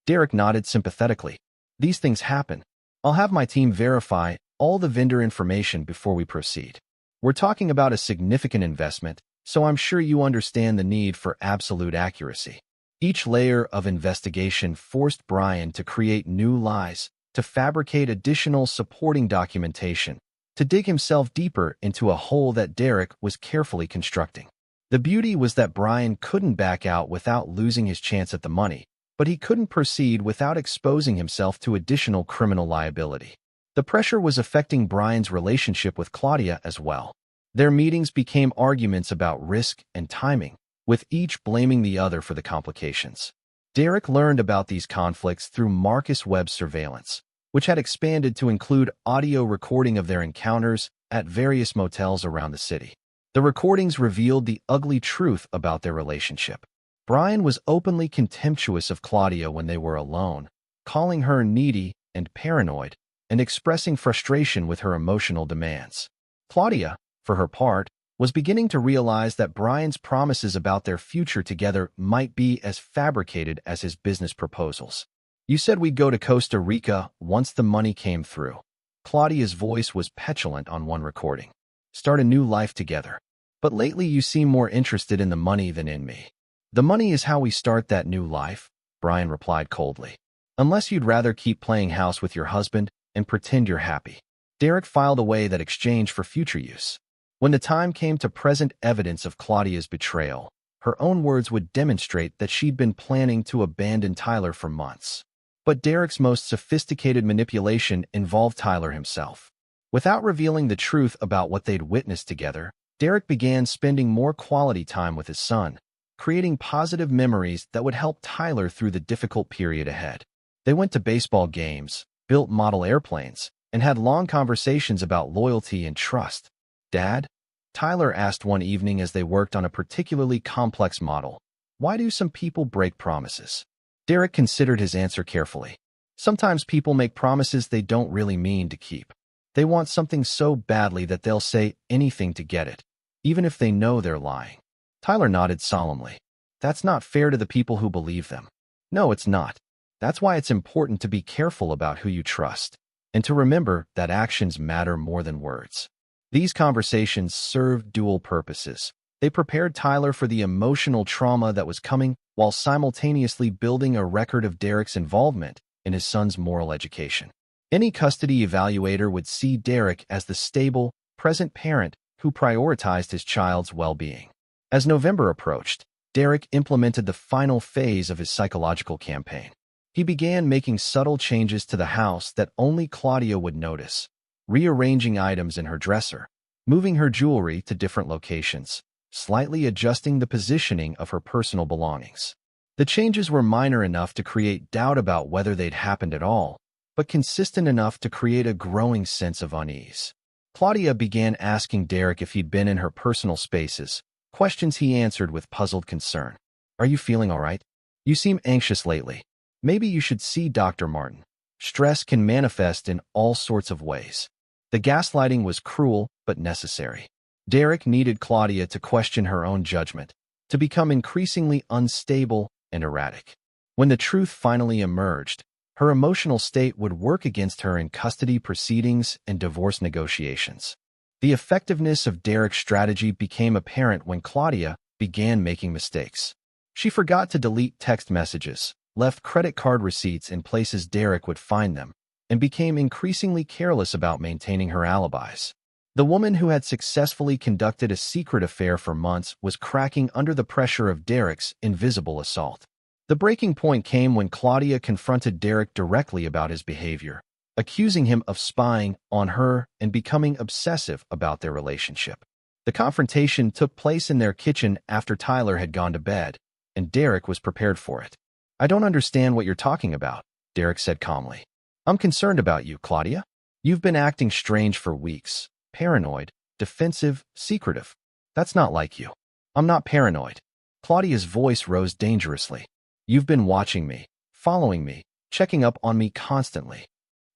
Derek nodded sympathetically. These things happen. I'll have my team verify all the vendor information before we proceed. We're talking about a significant investment, so I'm sure you understand the need for absolute accuracy. Each layer of investigation forced Brian to create new lies, to fabricate additional supporting documentation, to dig himself deeper into a hole that Derek was carefully constructing. The beauty was that Brian couldn't back out without losing his chance at the money, but he couldn't proceed without exposing himself to additional criminal liability. The pressure was affecting Brian's relationship with Claudia as well. Their meetings became arguments about risk and timing, with each blaming the other for the complications. Derek learned about these conflicts through Marcus Webb's surveillance, which had expanded to include audio recording of their encounters at various motels around the city. The recordings revealed the ugly truth about their relationship. Brian was openly contemptuous of Claudia when they were alone, calling her needy and paranoid, and expressing frustration with her emotional demands. Claudia, for her part, was beginning to realize that Brian's promises about their future together might be as fabricated as his business proposals. You said we'd go to Costa Rica once the money came through. Claudia's voice was petulant on one recording. Start a new life together. But lately you seem more interested in the money than in me. The money is how we start that new life, Brian replied coldly. Unless you'd rather keep playing house with your husband and pretend you're happy. Derek filed away that exchange for future use. When the time came to present evidence of Claudia's betrayal, her own words would demonstrate that she'd been planning to abandon Tyler for months. But Derek's most sophisticated manipulation involved Tyler himself. Without revealing the truth about what they'd witnessed together, Derek began spending more quality time with his son, creating positive memories that would help Tyler through the difficult period ahead. They went to baseball games, built model airplanes, and had long conversations about loyalty and trust. Dad? Tyler asked one evening as they worked on a particularly complex model. Why do some people break promises? Derek considered his answer carefully. Sometimes people make promises they don't really mean to keep. They want something so badly that they'll say anything to get it, even if they know they're lying. Tyler nodded solemnly. That's not fair to the people who believe them. No, it's not. That's why it's important to be careful about who you trust, and to remember that actions matter more than words. These conversations served dual purposes. They prepared Tyler for the emotional trauma that was coming while simultaneously building a record of Derek's involvement in his son's moral education. Any custody evaluator would see Derek as the stable, present parent who prioritized his child's well-being. As November approached, Derek implemented the final phase of his psychological campaign. He began making subtle changes to the house that only Claudia would notice, rearranging items in her dresser, moving her jewelry to different locations, slightly adjusting the positioning of her personal belongings. The changes were minor enough to create doubt about whether they'd happened at all, but consistent enough to create a growing sense of unease. Claudia began asking Derek if he'd been in her personal spaces, questions he answered with puzzled concern. Are you feeling all right? You seem anxious lately. Maybe you should see Dr. Martin. Stress can manifest in all sorts of ways. The gaslighting was cruel but necessary. Derek needed Claudia to question her own judgment, to become increasingly unstable and erratic. When the truth finally emerged, her emotional state would work against her in custody proceedings and divorce negotiations. The effectiveness of Derek's strategy became apparent when Claudia began making mistakes. She forgot to delete text messages, left credit card receipts in places Derek would find them, and became increasingly careless about maintaining her alibis. The woman who had successfully conducted a secret affair for months was cracking under the pressure of Derek's invisible assault. The breaking point came when Claudia confronted Derek directly about his behavior, accusing him of spying on her and becoming obsessive about their relationship. The confrontation took place in their kitchen after Tyler had gone to bed, and Derek was prepared for it. I don't understand what you're talking about, Derek said calmly. I'm concerned about you, Claudia. You've been acting strange for weeks. Paranoid, defensive, secretive. That's not like you. I'm not paranoid. Claudia's voice rose dangerously. You've been watching me, following me, checking up on me constantly.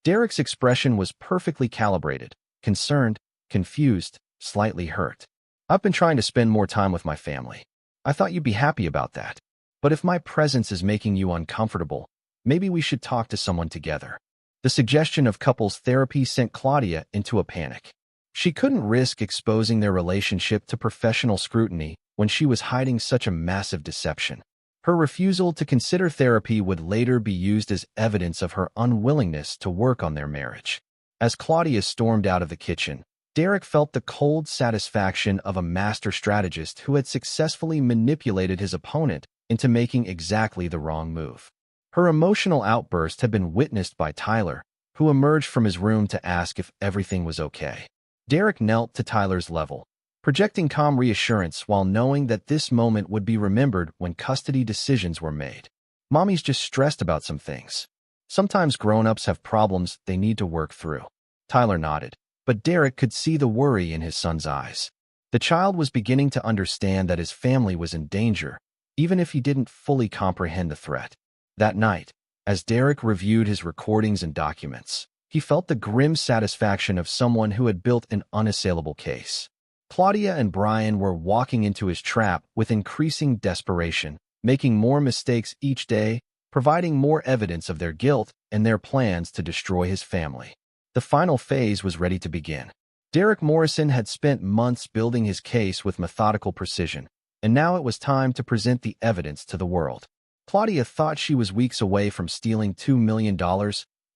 Derek's expression was perfectly calibrated, concerned, confused, slightly hurt. I've been trying to spend more time with my family. I thought you'd be happy about that. But if my presence is making you uncomfortable, maybe we should talk to someone together. The suggestion of couples therapy sent Claudia into a panic. She couldn't risk exposing their relationship to professional scrutiny when she was hiding such a massive deception. Her refusal to consider therapy would later be used as evidence of her unwillingness to work on their marriage. As Claudia stormed out of the kitchen, Derek felt the cold satisfaction of a master strategist who had successfully manipulated his opponent into making exactly the wrong move. Her emotional outburst had been witnessed by Tyler, who emerged from his room to ask if everything was okay. Derek knelt to Tyler's level, projecting calm reassurance while knowing that this moment would be remembered when custody decisions were made. Mommy's just stressed about some things. Sometimes grown-ups have problems they need to work through. Tyler nodded, but Derek could see the worry in his son's eyes. The child was beginning to understand that his family was in danger, even if he didn't fully comprehend the threat. That night, as Derek reviewed his recordings and documents, he felt the grim satisfaction of someone who had built an unassailable case. Claudia and Brian were walking into his trap with increasing desperation, making more mistakes each day, providing more evidence of their guilt and their plans to destroy his family. The final phase was ready to begin. Derek Morrison had spent months building his case with methodical precision, and now it was time to present the evidence to the world. Claudia thought she was weeks away from stealing $2 million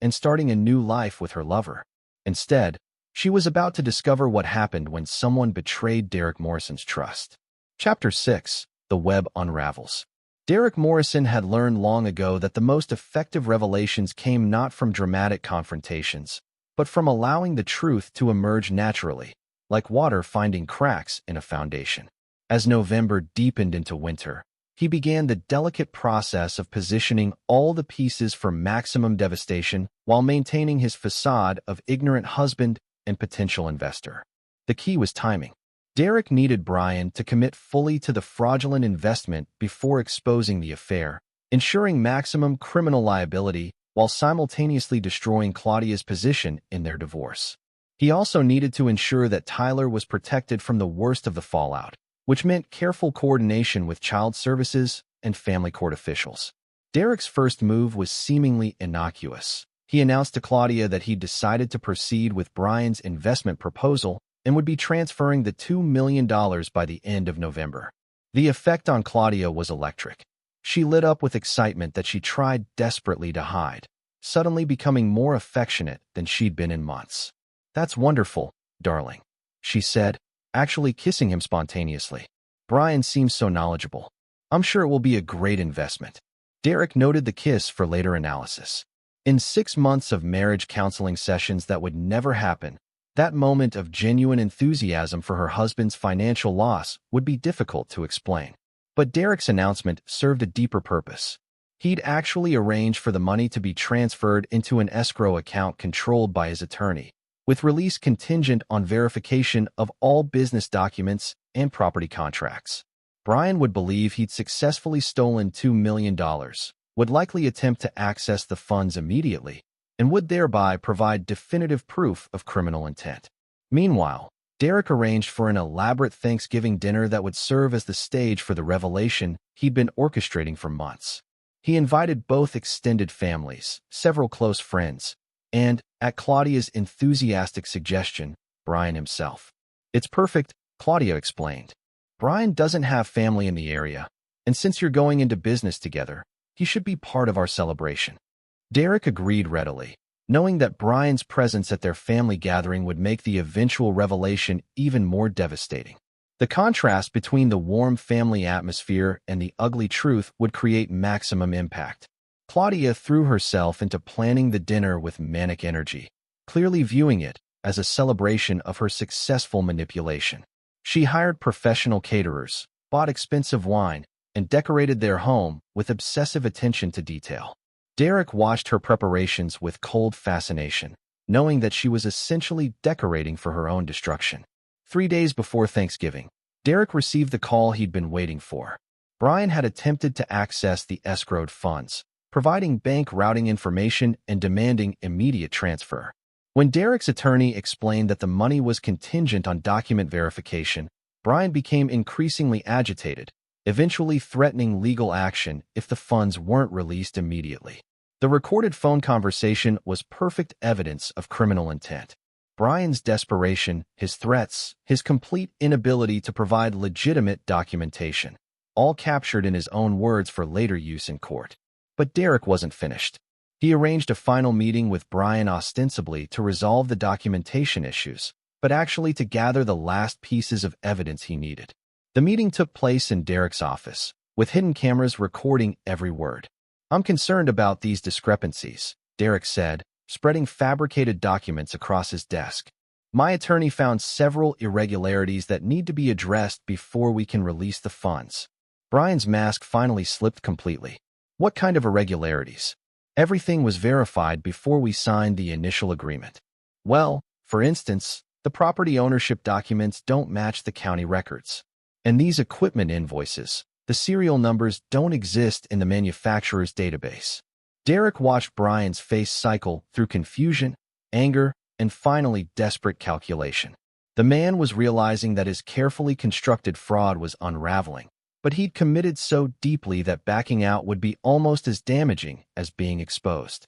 and starting a new life with her lover. Instead, she was about to discover what happened when someone betrayed Derek Morrison's trust. Chapter 6: The Web Unravels. Derek Morrison had learned long ago that the most effective revelations came not from dramatic confrontations, but from allowing the truth to emerge naturally, like water finding cracks in a foundation. As November deepened into winter, he began the delicate process of positioning all the pieces for maximum devastation while maintaining his facade of ignorant husband and potential investor. The key was timing. Derek needed Brian to commit fully to the fraudulent investment before exposing the affair, ensuring maximum criminal liability while simultaneously destroying Claudia's position in their divorce. He also needed to ensure that Tyler was protected from the worst of the fallout, which meant careful coordination with child services and family court officials. Derek's first move was seemingly innocuous. He announced to Claudia that he'd decided to proceed with Brian's investment proposal and would be transferring the $2 million by the end of November. The effect on Claudia was electric. She lit up with excitement that she tried desperately to hide, suddenly becoming more affectionate than she'd been in months. "That's wonderful, darling," she said, actually kissing him spontaneously. "Brian seems so knowledgeable. I'm sure it will be a great investment." Derek noted the kiss for later analysis. In 6 months of marriage counseling sessions that would never happen, that moment of genuine enthusiasm for her husband's financial loss would be difficult to explain. But Derek's announcement served a deeper purpose. He'd actually arranged for the money to be transferred into an escrow account controlled by his attorney, with release contingent on verification of all business documents and property contracts. Brian would believe he'd successfully stolen $2 million, would likely attempt to access the funds immediately, and would thereby provide definitive proof of criminal intent. Meanwhile, Derek arranged for an elaborate Thanksgiving dinner that would serve as the stage for the revelation he'd been orchestrating for months. He invited both extended families, several close friends, and, at Claudia's enthusiastic suggestion, Brian himself. "It's perfect," Claudia explained. "Brian doesn't have family in the area, and since you're going into business together, he should be part of our celebration." Derek agreed readily, knowing that Brian's presence at their family gathering would make the eventual revelation even more devastating. The contrast between the warm family atmosphere and the ugly truth would create maximum impact. Claudia threw herself into planning the dinner with manic energy, clearly viewing it as a celebration of her successful manipulation. She hired professional caterers, bought expensive wine, and decorated their home with obsessive attention to detail. Derek watched her preparations with cold fascination, knowing that she was essentially decorating for her own destruction. 3 days before Thanksgiving, Derek received the call he'd been waiting for. Brian had attempted to access the escrowed funds, providing bank routing information and demanding immediate transfer. When Derek's attorney explained that the money was contingent on document verification, Brian became increasingly agitated, eventually threatening legal action if the funds weren't released immediately. The recorded phone conversation was perfect evidence of criminal intent. Brian's desperation, his threats, his complete inability to provide legitimate documentation, all captured in his own words for later use in court. But Derek wasn't finished. He arranged a final meeting with Brian ostensibly to resolve the documentation issues, but actually to gather the last pieces of evidence he needed. The meeting took place in Derek's office, with hidden cameras recording every word. "I'm concerned about these discrepancies," Derek said, spreading fabricated documents across his desk. "My attorney found several irregularities that need to be addressed before we can release the funds." Brian's mask finally slipped completely. "What kind of irregularities?" "Everything was verified before we signed the initial agreement." "Well, for instance, the property ownership documents don't match the county records. And these equipment invoices, the serial numbers don't exist in the manufacturer's database." Derek watched Brian's face cycle through confusion, anger, and finally desperate calculation. The man was realizing that his carefully constructed fraud was unraveling, but he'd committed so deeply that backing out would be almost as damaging as being exposed.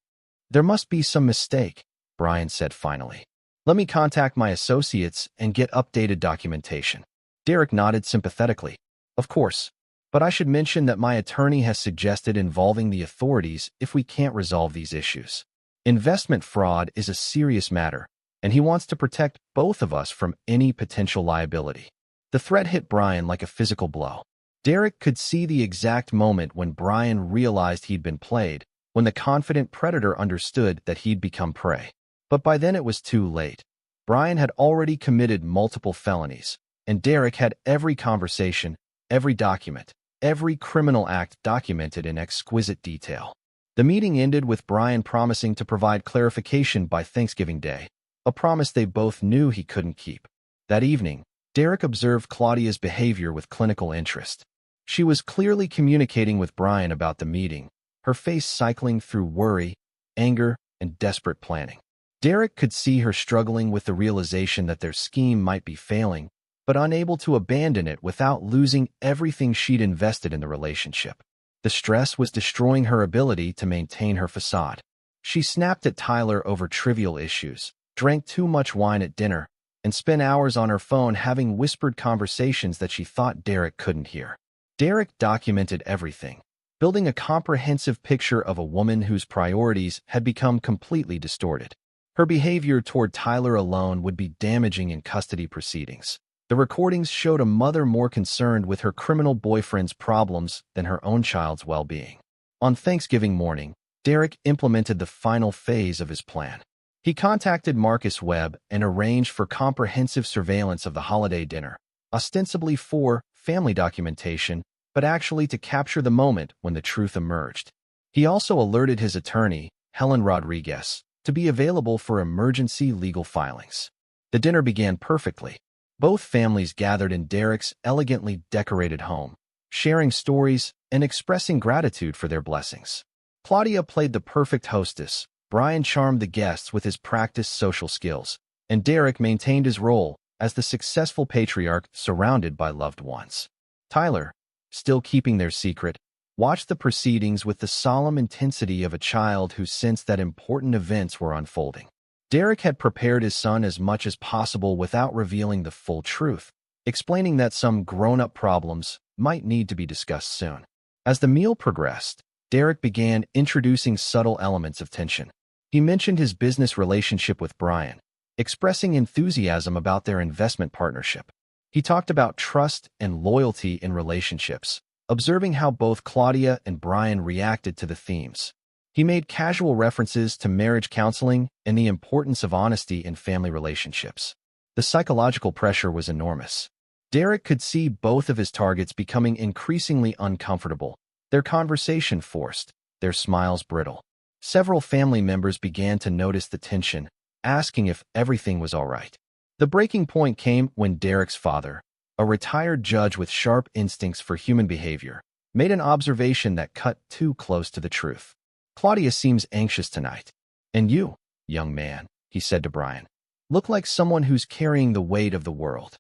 "There must be some mistake," Brian said finally. "Let me contact my associates and get updated documentation." Derek nodded sympathetically. "Of course. But I should mention that my attorney has suggested involving the authorities if we can't resolve these issues. Investment fraud is a serious matter, and he wants to protect both of us from any potential liability." The threat hit Brian like a physical blow. Derek could see the exact moment when Brian realized he'd been played, when the confident predator understood that he'd become prey. But by then it was too late. Brian had already committed multiple felonies, and Derek had every conversation, every document, every criminal act documented in exquisite detail. The meeting ended with Brian promising to provide clarification by Thanksgiving Day, a promise they both knew he couldn't keep. That evening, Derek observed Claudia's behavior with clinical interest. She was clearly communicating with Brian about the meeting, her face cycling through worry, anger, and desperate planning. Derek could see her struggling with the realization that their scheme might be failing, but unable to abandon it without losing everything she'd invested in the relationship. The stress was destroying her ability to maintain her facade. She snapped at Tyler over trivial issues, drank too much wine at dinner, and spent hours on her phone having whispered conversations that she thought Derek couldn't hear. Derek documented everything, building a comprehensive picture of a woman whose priorities had become completely distorted. Her behavior toward Tyler alone would be damaging in custody proceedings. The recordings showed a mother more concerned with her criminal boyfriend's problems than her own child's well-being. On Thanksgiving morning, Derek implemented the final phase of his plan. He contacted Marcus Webb and arranged for comprehensive surveillance of the holiday dinner, ostensibly for family documentation, but actually to capture the moment when the truth emerged. He also alerted his attorney, Helen Rodriguez, to be available for emergency legal filings. The dinner began perfectly. Both families gathered in Derek's elegantly decorated home, sharing stories and expressing gratitude for their blessings. Claudia played the perfect hostess, Brian charmed the guests with his practiced social skills, and Derek maintained his role as the successful patriarch surrounded by loved ones. Tyler, still keeping their secret, watched the proceedings with the solemn intensity of a child who sensed that important events were unfolding. Derek had prepared his son as much as possible without revealing the full truth, explaining that some grown-up problems might need to be discussed soon. As the meal progressed, Derek began introducing subtle elements of tension. He mentioned his business relationship with Brian, expressing enthusiasm about their investment partnership. He talked about trust and loyalty in relationships, observing how both Claudia and Brian reacted to the themes. He made casual references to marriage counseling and the importance of honesty in family relationships. The psychological pressure was enormous. Derek could see both of his targets becoming increasingly uncomfortable, their conversation forced, their smiles brittle. Several family members began to notice the tension, asking if everything was all right. The breaking point came when Derek's father, a retired judge with sharp instincts for human behavior, made an observation that cut too close to the truth. "Claudia seems anxious tonight. And you, young man," he said to Brian, "look like someone who's carrying the weight of the world."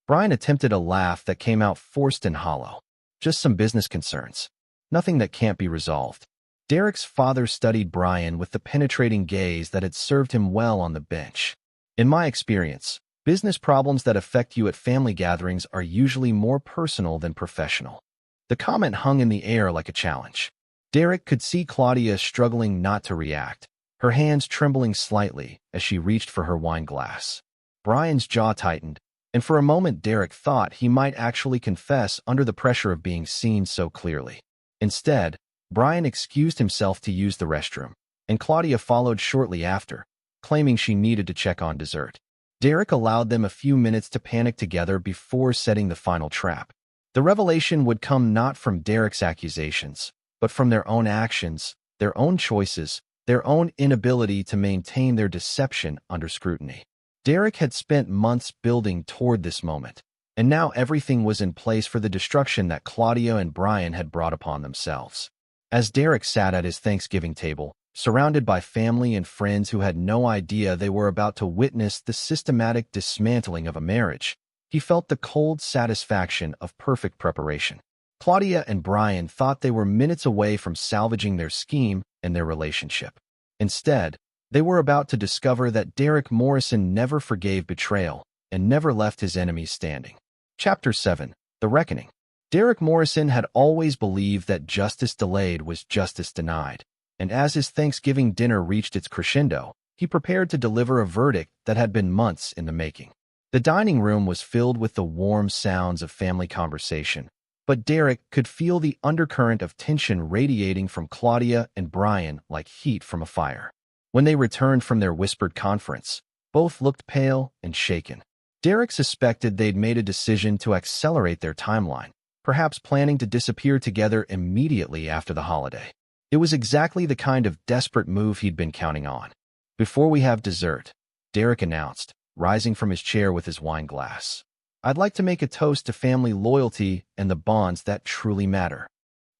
Brian attempted a laugh that came out forced and hollow. "Just some business concerns. Nothing that can't be resolved." Derek's father studied Brian with the penetrating gaze that had served him well on the bench. "In my experience, business problems that affect you at family gatherings are usually more personal than professional." The comment hung in the air like a challenge. Derek could see Claudia struggling not to react, her hands trembling slightly as she reached for her wine glass. Brian's jaw tightened, and for a moment Derek thought he might actually confess under the pressure of being seen so clearly. Instead, Brian excused himself to use the restroom, and Claudia followed shortly after, claiming she needed to check on dessert. Derek allowed them a few minutes to panic together before setting the final trap. The revelation would come not from Derek's accusations, but from their own actions, their own choices, their own inability to maintain their deception under scrutiny. Derek had spent months building toward this moment, and now everything was in place for the destruction that Claudia and Brian had brought upon themselves. As Derek sat at his Thanksgiving table, surrounded by family and friends who had no idea they were about to witness the systematic dismantling of a marriage, he felt the cold satisfaction of perfect preparation. Claudia and Brian thought they were minutes away from salvaging their scheme and their relationship. Instead, they were about to discover that Derek Morrison never forgave betrayal and never left his enemies standing. Chapter 7. The Reckoning. Derek Morrison had always believed that justice delayed was justice denied, and as his Thanksgiving dinner reached its crescendo, he prepared to deliver a verdict that had been months in the making. The dining room was filled with the warm sounds of family conversation, but Derek could feel the undercurrent of tension radiating from Claudia and Brian like heat from a fire. When they returned from their whispered conference, both looked pale and shaken. Derek suspected they'd made a decision to accelerate their timeline, perhaps planning to disappear together immediately after the holiday. It was exactly the kind of desperate move he'd been counting on. "Before we have dessert," Derek announced, rising from his chair with his wine glass. I'd like to make a toast to family loyalty and the bonds that truly matter.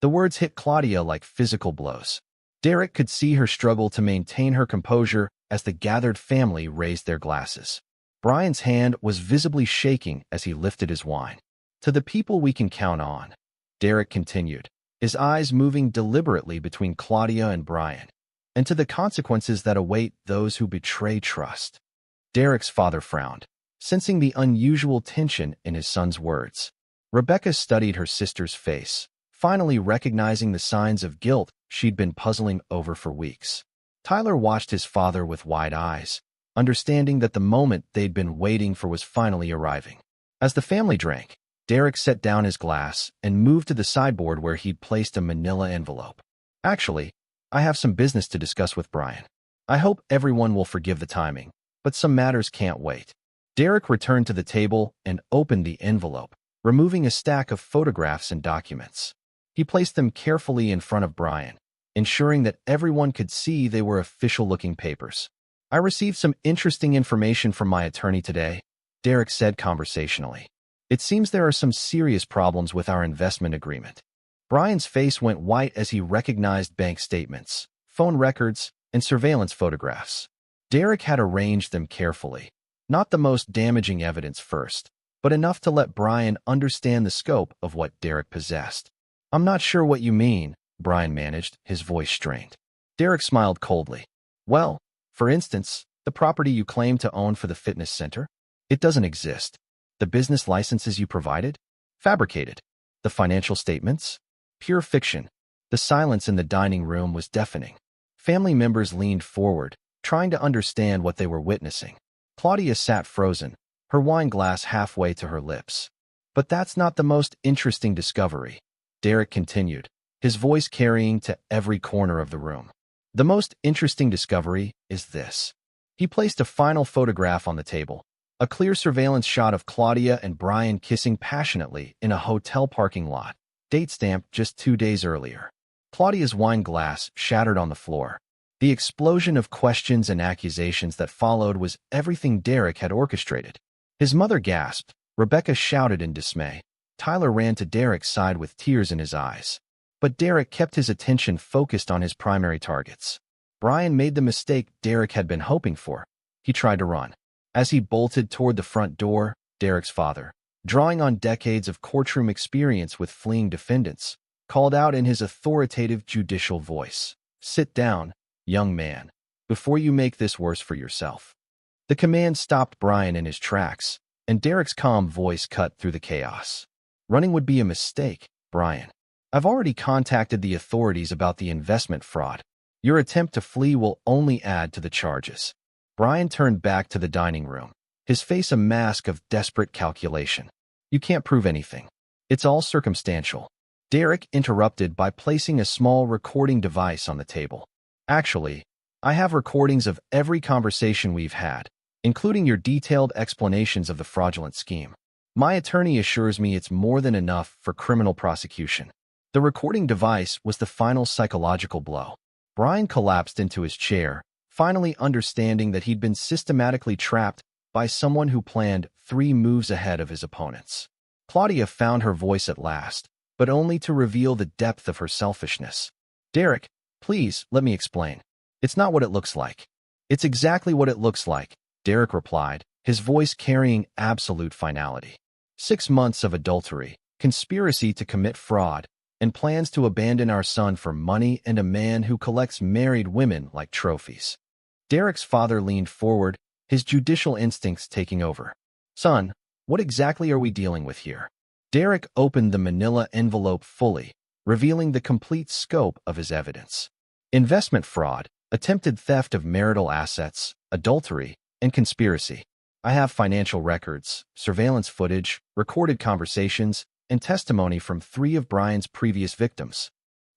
The words hit Claudia like physical blows. Derek could see her struggle to maintain her composure as the gathered family raised their glasses. Brian's hand was visibly shaking as he lifted his wine. To the people we can count on, Derek continued, his eyes moving deliberately between Claudia and Brian, and to the consequences that await those who betray trust. Derek's father frowned, sensing the unusual tension in his son's words. Rebecca studied her sister's face, finally recognizing the signs of guilt she'd been puzzling over for weeks. Tyler watched his father with wide eyes, understanding that the moment they'd been waiting for was finally arriving. As the family drank, Derek set down his glass and moved to the sideboard where he'd placed a manila envelope. Actually, I have some business to discuss with Brian. I hope everyone will forgive the timing, but some matters can't wait. Derek returned to the table and opened the envelope, removing a stack of photographs and documents. He placed them carefully in front of Brian, ensuring that everyone could see they were official-looking papers. I received some interesting information from my attorney today, Derek said conversationally. It seems there are some serious problems with our investment agreement. Brian's face went white as he recognized bank statements, phone records, and surveillance photographs. Derek had arranged them carefully, not the most damaging evidence first, but enough to let Brian understand the scope of what Derek possessed. I'm not sure what you mean, Brian managed, his voice strained. Derek smiled coldly. Well, for instance, the property you claim to own for the fitness center? It doesn't exist. The business licenses you provided? Fabricated. The financial statements? Pure fiction. The silence in the dining room was deafening. Family members leaned forward, trying to understand what they were witnessing. Claudia sat frozen, her wine glass halfway to her lips. But that's not the most interesting discovery, Derek continued, his voice carrying to every corner of the room. The most interesting discovery is this. He placed a final photograph on the table, a clear surveillance shot of Claudia and Brian kissing passionately in a hotel parking lot, date stamped just 2 days earlier. Claudia's wine glass shattered on the floor. The explosion of questions and accusations that followed was everything Derek had orchestrated. His mother gasped. Rebecca shouted in dismay. Tyler ran to Derek's side with tears in his eyes. But Derek kept his attention focused on his primary targets. Brian made the mistake Derek had been hoping for. He tried to run. As he bolted toward the front door, Derek's father, drawing on decades of courtroom experience with fleeing defendants, called out in his authoritative judicial voice, "Sit down, young man, before you make this worse for yourself." The command stopped Brian in his tracks, and Derek's calm voice cut through the chaos. "Running would be a mistake, Brian. I've already contacted the authorities about the investment fraud. Your attempt to flee will only add to the charges." Brian turned back to the dining room, his face a mask of desperate calculation. "You can't prove anything. It's all circumstantial." Derek interrupted by placing a small recording device on the table. "Actually, I have recordings of every conversation we've had, including your detailed explanations of the fraudulent scheme. My attorney assures me it's more than enough for criminal prosecution." The recording device was the final psychological blow. Brian collapsed into his chair, finally understanding that he'd been systematically trapped by someone who planned 3 moves ahead of his opponents. Claudia found her voice at last, but only to reveal the depth of her selfishness. "Derek, please, let me explain. It's not what it looks like." "It's exactly what it looks like," Derek replied, his voice carrying absolute finality. 6 months of adultery, conspiracy to commit fraud, and plans to abandon our son for money and a man who collects married women like trophies. Derek's father leaned forward, his judicial instincts taking over. "Son, what exactly are we dealing with here?" Derek opened the manila envelope fully, revealing the complete scope of his evidence. Investment fraud, attempted theft of marital assets, adultery, and conspiracy. I have financial records, surveillance footage, recorded conversations, and testimony from 3 of Brian's previous victims.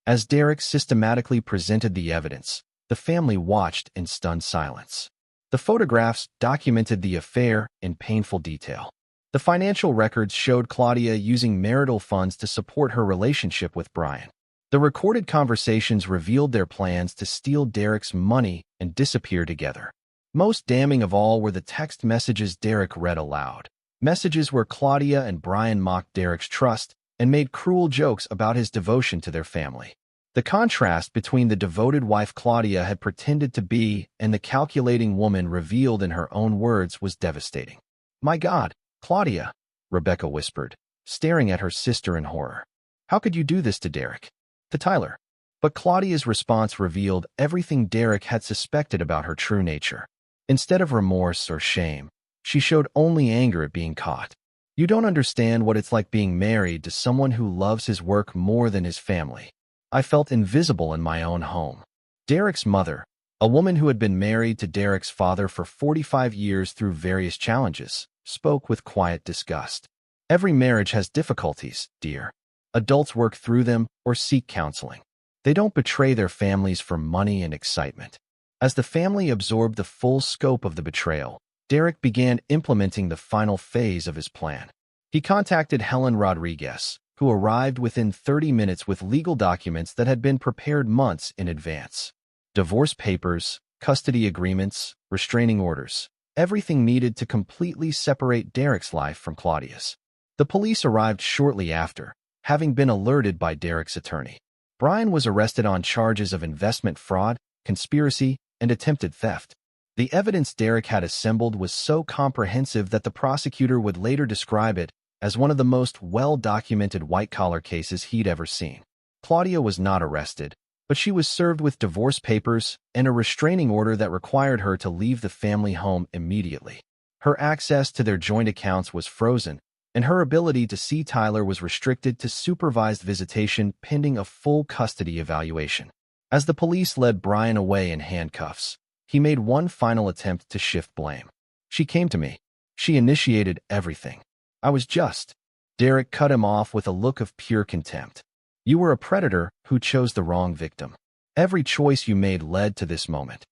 As Derek systematically presented the evidence, the family watched in stunned silence. The photographs documented the affair in painful detail. The financial records showed Claudia using marital funds to support her relationship with Brian. The recorded conversations revealed their plans to steal Derek's money and disappear together. Most damning of all were the text messages Derek read aloud, Messages where Claudia and Brian mocked Derek's trust and made cruel jokes about his devotion to their family. The contrast between the devoted wife Claudia had pretended to be and the calculating woman revealed in her own words was devastating. "My God, Claudia," Rebecca whispered, staring at her sister in horror. "How could you do this to Derek?" "To Tyler." But Claudia's response revealed everything Derek had suspected about her true nature. Instead of remorse or shame, she showed only anger at being caught. "You don't understand what it's like being married to someone who loves his work more than his family. I felt invisible in my own home." Derek's mother, a woman who had been married to Derek's father for 45 years through various challenges, spoke with quiet disgust. "Every marriage has difficulties, dear. Adults work through them or seek counseling. They don't betray their families for money and excitement." As the family absorbed the full scope of the betrayal, Derek began implementing the final phase of his plan. He contacted Helen Rodriguez, who arrived within 30 minutes with legal documents that had been prepared months in advance. Divorce papers, custody agreements, restraining orders, everything needed to completely separate Derek's life from Claudia's. The police arrived shortly after, having been alerted by Derek's attorney. Brian was arrested on charges of investment fraud, conspiracy, and attempted theft. The evidence Derek had assembled was so comprehensive that the prosecutor would later describe it as one of the most well-documented white-collar cases he'd ever seen. Claudia was not arrested, but she was served with divorce papers and a restraining order that required her to leave the family home immediately. Her access to their joint accounts was frozen, and her ability to see Tyler was restricted to supervised visitation pending a full custody evaluation. As the police led Brian away in handcuffs, he made one final attempt to shift blame. "She came to me. She initiated everything. I was just..." Derek cut him off with a look of pure contempt. "You were a predator who chose the wrong victim. Every choice you made led to this moment."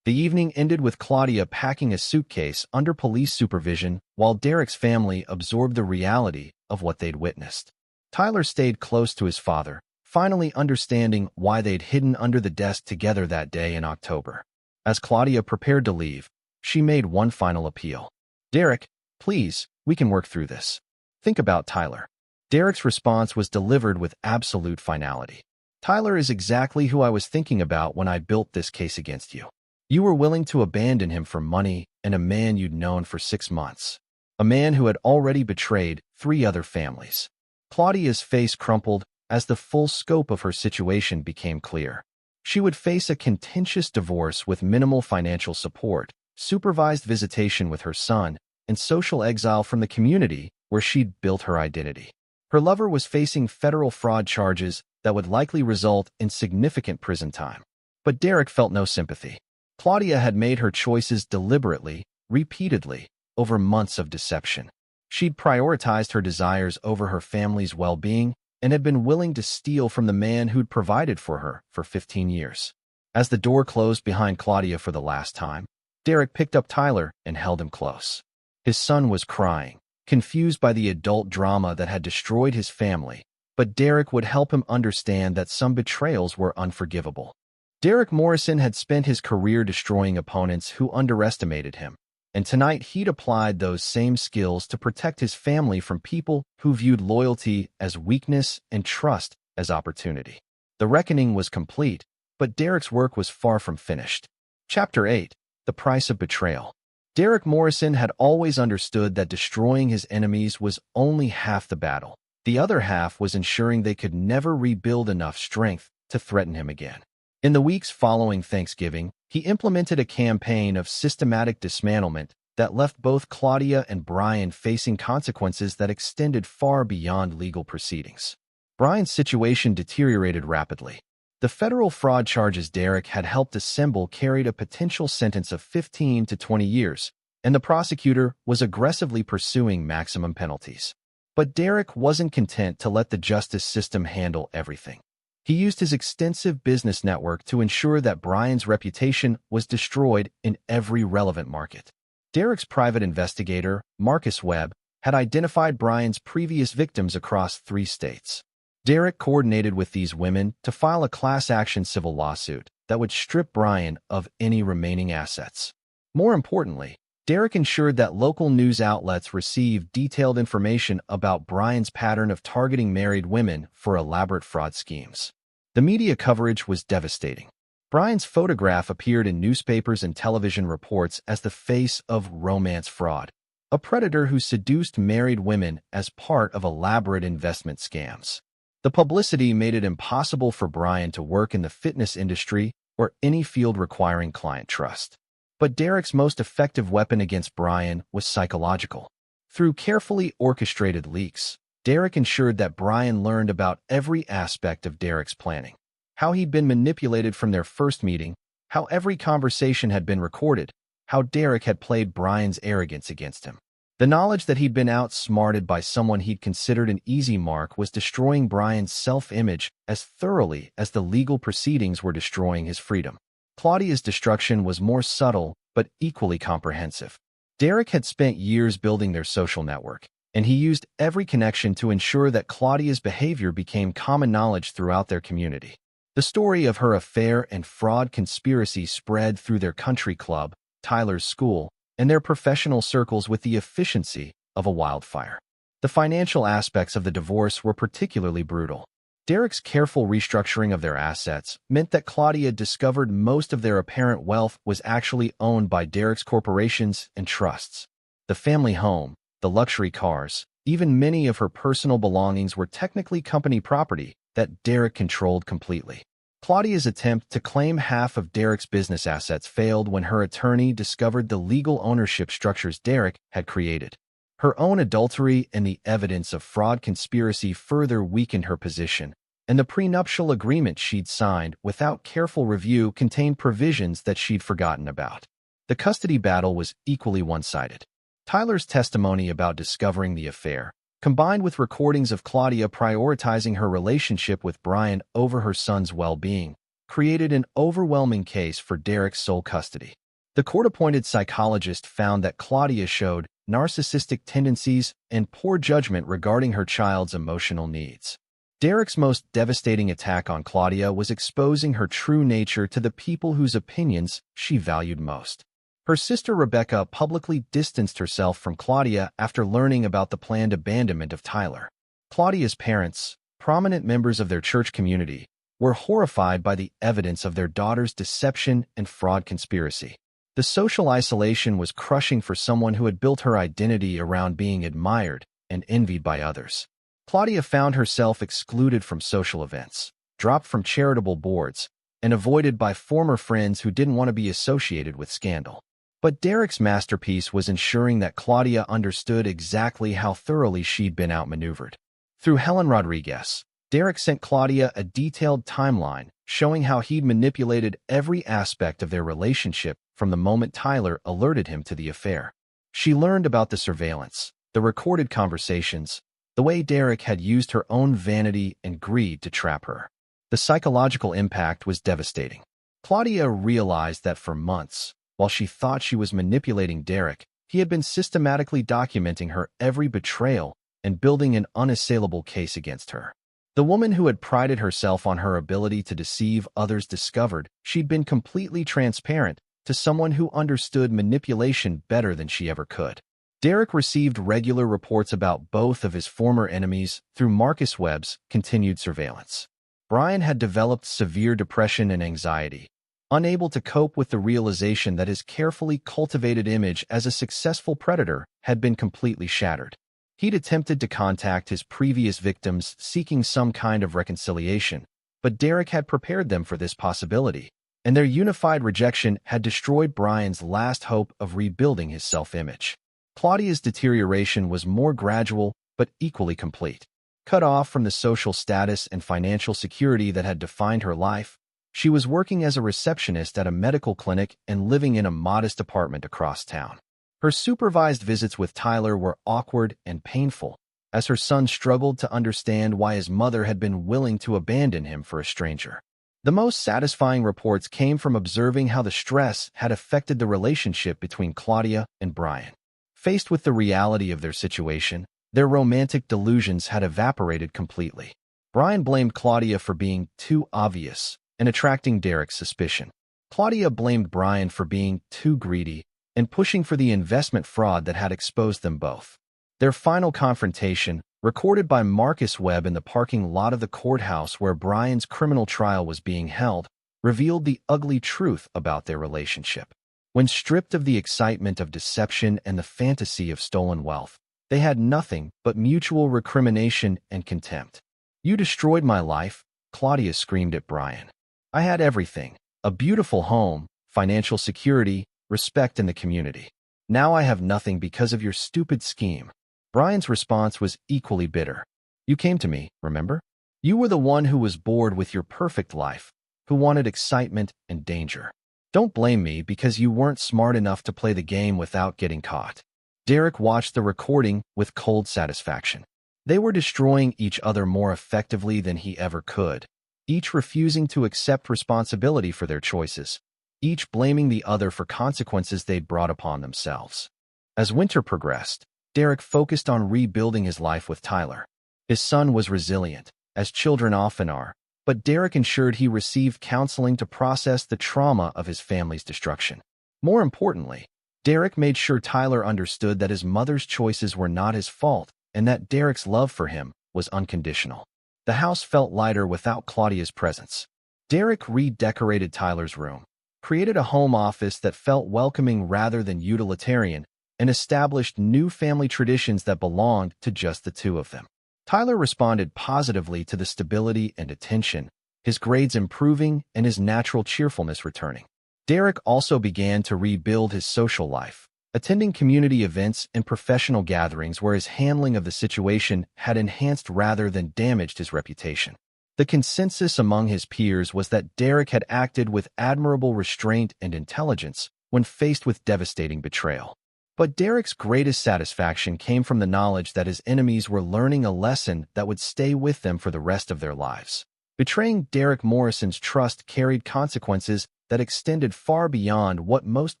The evening ended with Claudia packing a suitcase under police supervision while Derek's family absorbed the reality of what they'd witnessed. Tyler stayed close to his father, finally understanding why they'd hidden under the desk together that day in October. As Claudia prepared to leave, she made one final appeal. "Derek, please, we can work through this. Think about Tyler." Derek's response was delivered with absolute finality. "Tyler is exactly who I was thinking about when I built this case against you. You were willing to abandon him for money and a man you'd known for 6 months. A man who had already betrayed 3 other families." Claudia's face crumpled as the full scope of her situation became clear. She would face a contentious divorce with minimal financial support, supervised visitation with her son, and social exile from the community where she'd built her identity. Her lover was facing federal fraud charges that would likely result in significant prison time. But Derek felt no sympathy. Claudia had made her choices deliberately, repeatedly, over months of deception. She'd prioritized her desires over her family's well-being and had been willing to steal from the man who'd provided for her for 15 years. As the door closed behind Claudia for the last time, Derek picked up Tyler and held him close. His son was crying, confused by the adult drama that had destroyed his family, but Derek would help him understand that some betrayals were unforgivable. Derek Morrison had spent his career destroying opponents who underestimated him, and tonight he'd applied those same skills to protect his family from people who viewed loyalty as weakness and trust as opportunity. The reckoning was complete, but Derek's work was far from finished. Chapter 8: The Price of Betrayal. Derek Morrison had always understood that destroying his enemies was only half the battle. The other half was ensuring they could never rebuild enough strength to threaten him again. In the weeks following Thanksgiving, he implemented a campaign of systematic dismantlement that left both Claudia and Brian facing consequences that extended far beyond legal proceedings. Brian's situation deteriorated rapidly. The federal fraud charges Derek had helped assemble carried a potential sentence of 15 to 20 years, and the prosecutor was aggressively pursuing maximum penalties. But Derek wasn't content to let the justice system handle everything. He used his extensive business network to ensure that Brian's reputation was destroyed in every relevant market. Derek's private investigator, Marcus Webb, had identified Brian's previous victims across 3 states. Derek coordinated with these women to file a class-action civil lawsuit that would strip Brian of any remaining assets. More importantly, Derek ensured that local news outlets received detailed information about Brian's pattern of targeting married women for elaborate fraud schemes. The media coverage was devastating. Brian's photograph appeared in newspapers and television reports as the face of romance fraud, a predator who seduced married women as part of elaborate investment scams. The publicity made it impossible for Brian to work in the fitness industry or any field requiring client trust. But Derek's most effective weapon against Brian was psychological. Through carefully orchestrated leaks, Derek ensured that Brian learned about every aspect of Derek's planning. How he'd been manipulated from their first meeting, how every conversation had been recorded, how Derek had played Brian's arrogance against him. The knowledge that he'd been outsmarted by someone he'd considered an easy mark was destroying Brian's self-image as thoroughly as the legal proceedings were destroying his freedom. Claudia's destruction was more subtle but equally comprehensive. Derek had spent years building their social network, and he used every connection to ensure that Claudia's behavior became common knowledge throughout their community. The story of her affair and fraud conspiracy spread through their country club, Tyler's school, and their professional circles with the efficiency of a wildfire. The financial aspects of the divorce were particularly brutal. Derek's careful restructuring of their assets meant that Claudia discovered most of their apparent wealth was actually owned by Derek's corporations and trusts. The family home, the luxury cars, even many of her personal belongings were technically company property that Derek controlled completely. Claudia's attempt to claim half of Derek's business assets failed when her attorney discovered the legal ownership structures Derek had created. Her own adultery and the evidence of fraud conspiracy further weakened her position, and the prenuptial agreement she'd signed without careful review contained provisions that she'd forgotten about. The custody battle was equally one-sided. Tyler's testimony about discovering the affair, combined with recordings of Claudia prioritizing her relationship with Brian over her son's well-being, created an overwhelming case for Derek's sole custody. The court-appointed psychologist found that Claudia showed narcissistic tendencies and poor judgment regarding her child's emotional needs. Derek's most devastating attack on Claudia was exposing her true nature to the people whose opinions she valued most. Her sister Rebecca publicly distanced herself from Claudia after learning about the planned abandonment of Tyler. Claudia's parents, prominent members of their church community, were horrified by the evidence of their daughter's deception and fraud conspiracy. The social isolation was crushing for someone who had built her identity around being admired and envied by others. Claudia found herself excluded from social events, dropped from charitable boards, and avoided by former friends who didn't want to be associated with scandal. But Derek's masterpiece was ensuring that Claudia understood exactly how thoroughly she'd been outmaneuvered. Through Helen Rodriguez, Derek sent Claudia a detailed timeline showing how he'd manipulated every aspect of their relationship from the moment Tyler alerted him to the affair. She learned about the surveillance, the recorded conversations, the way Derek had used her own vanity and greed to trap her. The psychological impact was devastating. Claudia realized that for months, while she thought she was manipulating Derek, he had been systematically documenting her every betrayal and building an unassailable case against her. The woman who had prided herself on her ability to deceive others discovered she'd been completely transparent to someone who understood manipulation better than she ever could. Derek received regular reports about both of his former enemies through Marcus Webb's continued surveillance. Brian had developed severe depression and anxiety, unable to cope with the realization that his carefully cultivated image as a successful predator had been completely shattered. He'd attempted to contact his previous victims seeking some kind of reconciliation, but Derek had prepared them for this possibility, and their unified rejection had destroyed Brian's last hope of rebuilding his self-image. Claudia's deterioration was more gradual but equally complete. Cut off from the social status and financial security that had defined her life, she was working as a receptionist at a medical clinic and living in a modest apartment across town. Her supervised visits with Tyler were awkward and painful, as her son struggled to understand why his mother had been willing to abandon him for a stranger. The most satisfying reports came from observing how the stress had affected the relationship between Claudia and Brian. Faced with the reality of their situation, their romantic delusions had evaporated completely. Brian blamed Claudia for being too obvious and attracting Derek's suspicion. Claudia blamed Brian for being too greedy and pushing for the investment fraud that had exposed them both. Their final confrontation, recorded by Marcus Webb in the parking lot of the courthouse where Brian's criminal trial was being held, revealed the ugly truth about their relationship. When stripped of the excitement of deception and the fantasy of stolen wealth, they had nothing but mutual recrimination and contempt. "You destroyed my life," Claudia screamed at Brian. "I had everything, a beautiful home, financial security, respect in the community. Now I have nothing because of your stupid scheme." Brian's response was equally bitter. "You came to me, remember? You were the one who was bored with your perfect life, who wanted excitement and danger. Don't blame me because you weren't smart enough to play the game without getting caught." Derek watched the recording with cold satisfaction. They were destroying each other more effectively than he ever could, each refusing to accept responsibility for their choices, each blaming the other for consequences they'd brought upon themselves. As winter progressed, Derek focused on rebuilding his life with Tyler. His son was resilient, as children often are, but Derek ensured he received counseling to process the trauma of his family's destruction. More importantly, Derek made sure Tyler understood that his mother's choices were not his fault and that Derek's love for him was unconditional. The house felt lighter without Claudia's presence. Derek redecorated Tyler's room, created a home office that felt welcoming rather than utilitarian, and established new family traditions that belonged to just the two of them. Tyler responded positively to the stability and attention, his grades improving and his natural cheerfulness returning. Derek also began to rebuild his social life, attending community events and professional gatherings where his handling of the situation had enhanced rather than damaged his reputation. The consensus among his peers was that Derek had acted with admirable restraint and intelligence when faced with devastating betrayal. But Derek's greatest satisfaction came from the knowledge that his enemies were learning a lesson that would stay with them for the rest of their lives. Betraying Derek Morrison's trust carried consequences that extended far beyond what most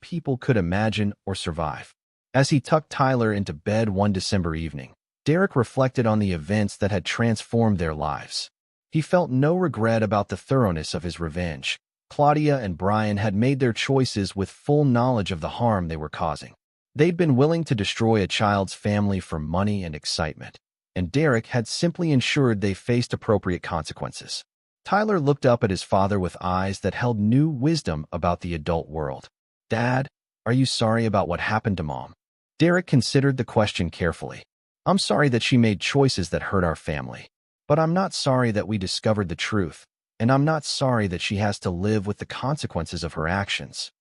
people could imagine or survive. As he tucked Tyler into bed one December evening, Derek reflected on the events that had transformed their lives. He felt no regret about the thoroughness of his revenge. Claudia and Brian had made their choices with full knowledge of the harm they were causing. They'd been willing to destroy a child's family for money and excitement, and Derek had simply ensured they faced appropriate consequences. Tyler looked up at his father with eyes that held new wisdom about the adult world. "Dad, are you sorry about what happened to Mom?" Derek considered the question carefully. "I'm sorry that she made choices that hurt our family. But I'm not sorry that we discovered the truth, and I'm not sorry that she has to live with the consequences of her actions."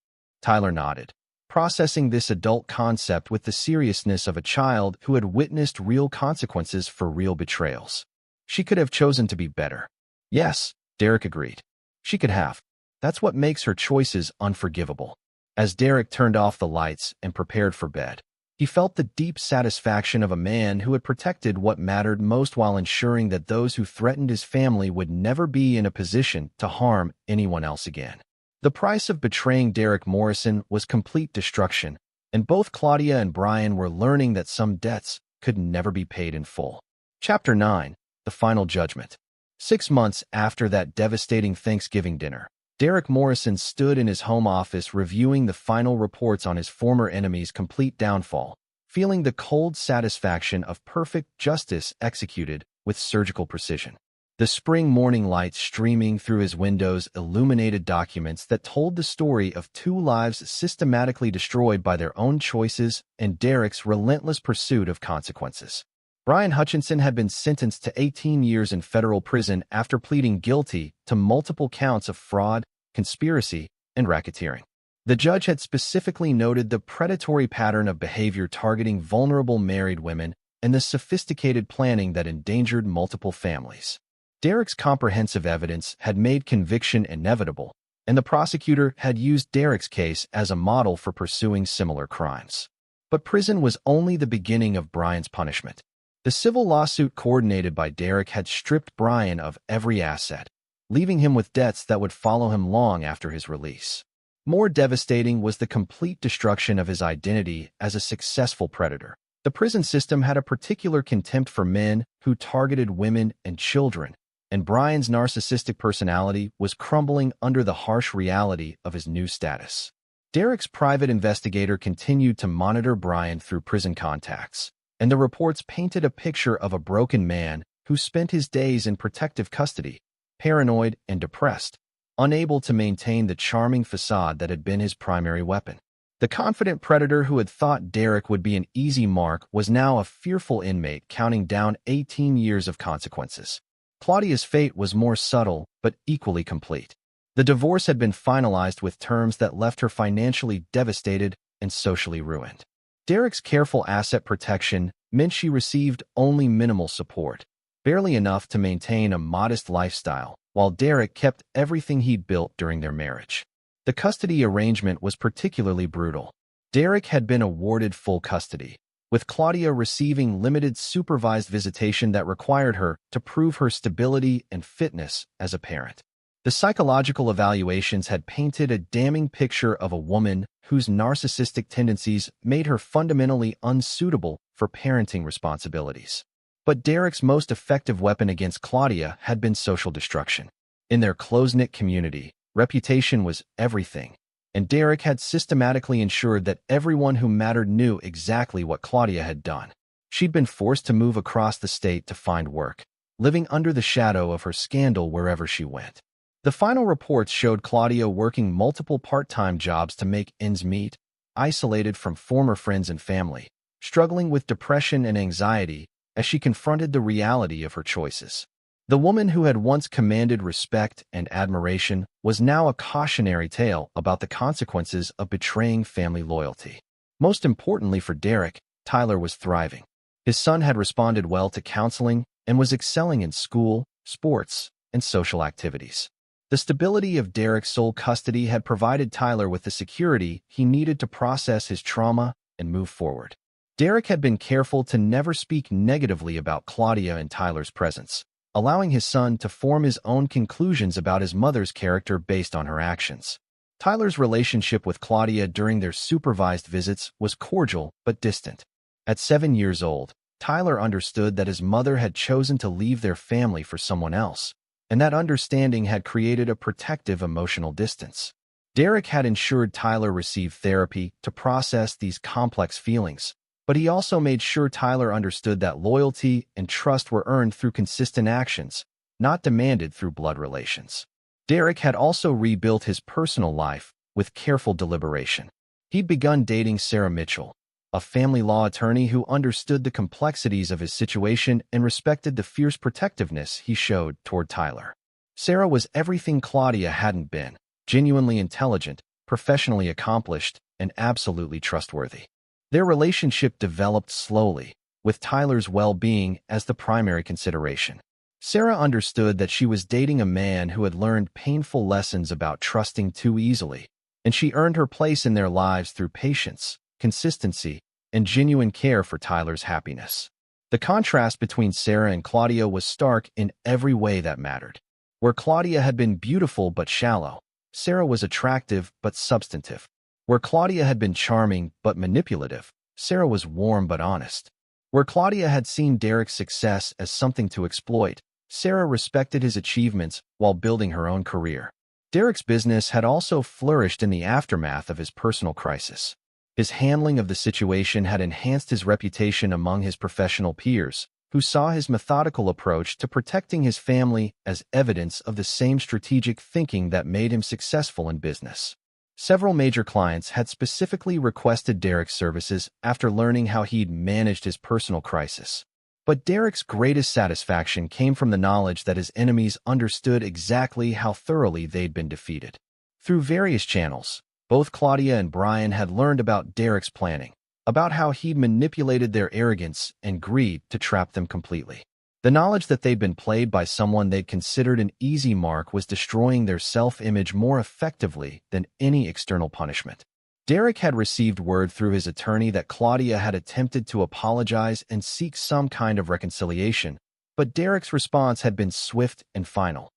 Tyler nodded, processing this adult concept with the seriousness of a child who had witnessed real consequences for real betrayals. "She could have chosen to be better." "Yes," Derek agreed. "She could have. That's what makes her choices unforgivable." As Derek turned off the lights and prepared for bed, he felt the deep satisfaction of a man who had protected what mattered most while ensuring that those who threatened his family would never be in a position to harm anyone else again. The price of betraying Derek Morrison was complete destruction, and both Claudia and Brian were learning that some debts could never be paid in full. Chapter 9: The Final Judgment. 6 months after that devastating Thanksgiving dinner, Derek Morrison stood in his home office reviewing the final reports on his former enemy's complete downfall, feeling the cold satisfaction of perfect justice executed with surgical precision. The spring morning light streaming through his windows illuminated documents that told the story of 2 lives systematically destroyed by their own choices and Derek's relentless pursuit of consequences. Brian Hutchinson had been sentenced to 18 years in federal prison after pleading guilty to multiple counts of fraud, conspiracy, and racketeering. The judge had specifically noted the predatory pattern of behavior targeting vulnerable married women and the sophisticated planning that endangered multiple families. Derek's comprehensive evidence had made conviction inevitable, and the prosecutor had used Derek's case as a model for pursuing similar crimes. But prison was only the beginning of Brian's punishment. The civil lawsuit coordinated by Derek had stripped Brian of every asset, leaving him with debts that would follow him long after his release. More devastating was the complete destruction of his identity as a successful predator. The prison system had a particular contempt for men who targeted women and children, and Brian's narcissistic personality was crumbling under the harsh reality of his new status. Derek's private investigator continued to monitor Brian through prison contacts, and the reports painted a picture of a broken man who spent his days in protective custody, paranoid and depressed, unable to maintain the charming facade that had been his primary weapon. The confident predator who had thought Derek would be an easy mark was now a fearful inmate counting down 18 years of consequences. Claudia's fate was more subtle but equally complete. The divorce had been finalized with terms that left her financially devastated and socially ruined. Derek's careful asset protection meant she received only minimal support, barely enough to maintain a modest lifestyle, while Derek kept everything he'd built during their marriage. The custody arrangement was particularly brutal. Derek had been awarded full custody, with Claudia receiving limited supervised visitation that required her to prove her stability and fitness as a parent. The psychological evaluations had painted a damning picture of a woman whose narcissistic tendencies made her fundamentally unsuitable for parenting responsibilities. But Derek's most effective weapon against Claudia had been social destruction. In their close-knit community, reputation was everything, and Derek had systematically ensured that everyone who mattered knew exactly what Claudia had done. She'd been forced to move across the state to find work, living under the shadow of her scandal wherever she went. The final reports showed Claudia working multiple part-time jobs to make ends meet, isolated from former friends and family, struggling with depression and anxiety as she confronted the reality of her choices. The woman who had once commanded respect and admiration was now a cautionary tale about the consequences of betraying family loyalty. Most importantly for Derek, Tyler was thriving. His son had responded well to counseling and was excelling in school, sports, and social activities. The stability of Derek's sole custody had provided Tyler with the security he needed to process his trauma and move forward. Derek had been careful to never speak negatively about Claudia in Tyler's presence, allowing his son to form his own conclusions about his mother's character based on her actions. Tyler's relationship with Claudia during their supervised visits was cordial but distant. At 7 years old, Tyler understood that his mother had chosen to leave their family for someone else, and that understanding had created a protective emotional distance. Derek had ensured Tyler received therapy to process these complex feelings, but he also made sure Tyler understood that loyalty and trust were earned through consistent actions, not demanded through blood relations. Derek had also rebuilt his personal life with careful deliberation. He'd begun dating Sarah Mitchell, a family law attorney who understood the complexities of his situation and respected the fierce protectiveness he showed toward Tyler. Sarah was everything Claudia hadn't been: genuinely intelligent, professionally accomplished, and absolutely trustworthy. Their relationship developed slowly, with Tyler's well-being as the primary consideration. Sarah understood that she was dating a man who had learned painful lessons about trusting too easily, and she earned her place in their lives through patience, consistency, and genuine care for Tyler's happiness. The contrast between Sarah and Claudia was stark in every way that mattered. Where Claudia had been beautiful but shallow, Sarah was attractive but substantive. Where Claudia had been charming but manipulative, Sarah was warm but honest. Where Claudia had seen Derek's success as something to exploit, Sarah respected his achievements while building her own career. Derek's business had also flourished in the aftermath of his personal crisis. His handling of the situation had enhanced his reputation among his professional peers, who saw his methodical approach to protecting his family as evidence of the same strategic thinking that made him successful in business. Several major clients had specifically requested Derek's services after learning how he'd managed his personal crisis. But Derek's greatest satisfaction came from the knowledge that his enemies understood exactly how thoroughly they'd been defeated. Through various channels, both Claudia and Brian had learned about Derek's planning, about how he'd manipulated their arrogance and greed to trap them completely. The knowledge that they'd been played by someone they'd considered an easy mark was destroying their self-image more effectively than any external punishment. Derek had received word through his attorney that Claudia had attempted to apologize and seek some kind of reconciliation, but Derek's response had been swift and final.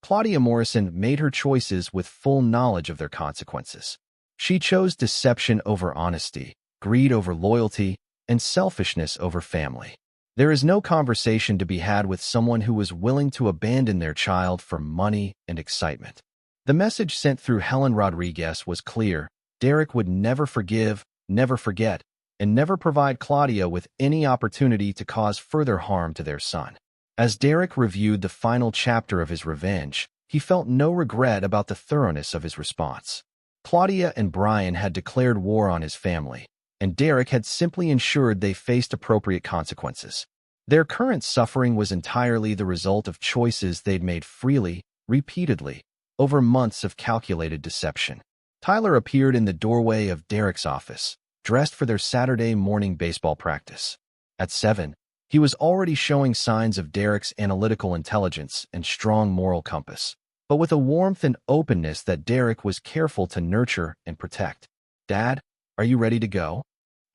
Claudia Morrison made her choices with full knowledge of their consequences. She chose deception over honesty, greed over loyalty, and selfishness over family. There is no conversation to be had with someone who was willing to abandon their child for money and excitement. The message sent through Helen Rodriguez was clear: Derek would never forgive, never forget, and never provide Claudia with any opportunity to cause further harm to their son. As Derek reviewed the final chapter of his revenge, he felt no regret about the thoroughness of his response. Claudia and Brian had declared war on his family, and Derek had simply ensured they faced appropriate consequences. Their current suffering was entirely the result of choices they'd made freely, repeatedly, over months of calculated deception. Tyler appeared in the doorway of Derek's office, dressed for their Saturday morning baseball practice. At 7, he was already showing signs of Derek's analytical intelligence and strong moral compass, but with a warmth and openness that Derek was careful to nurture and protect. "Dad, are you ready to go?"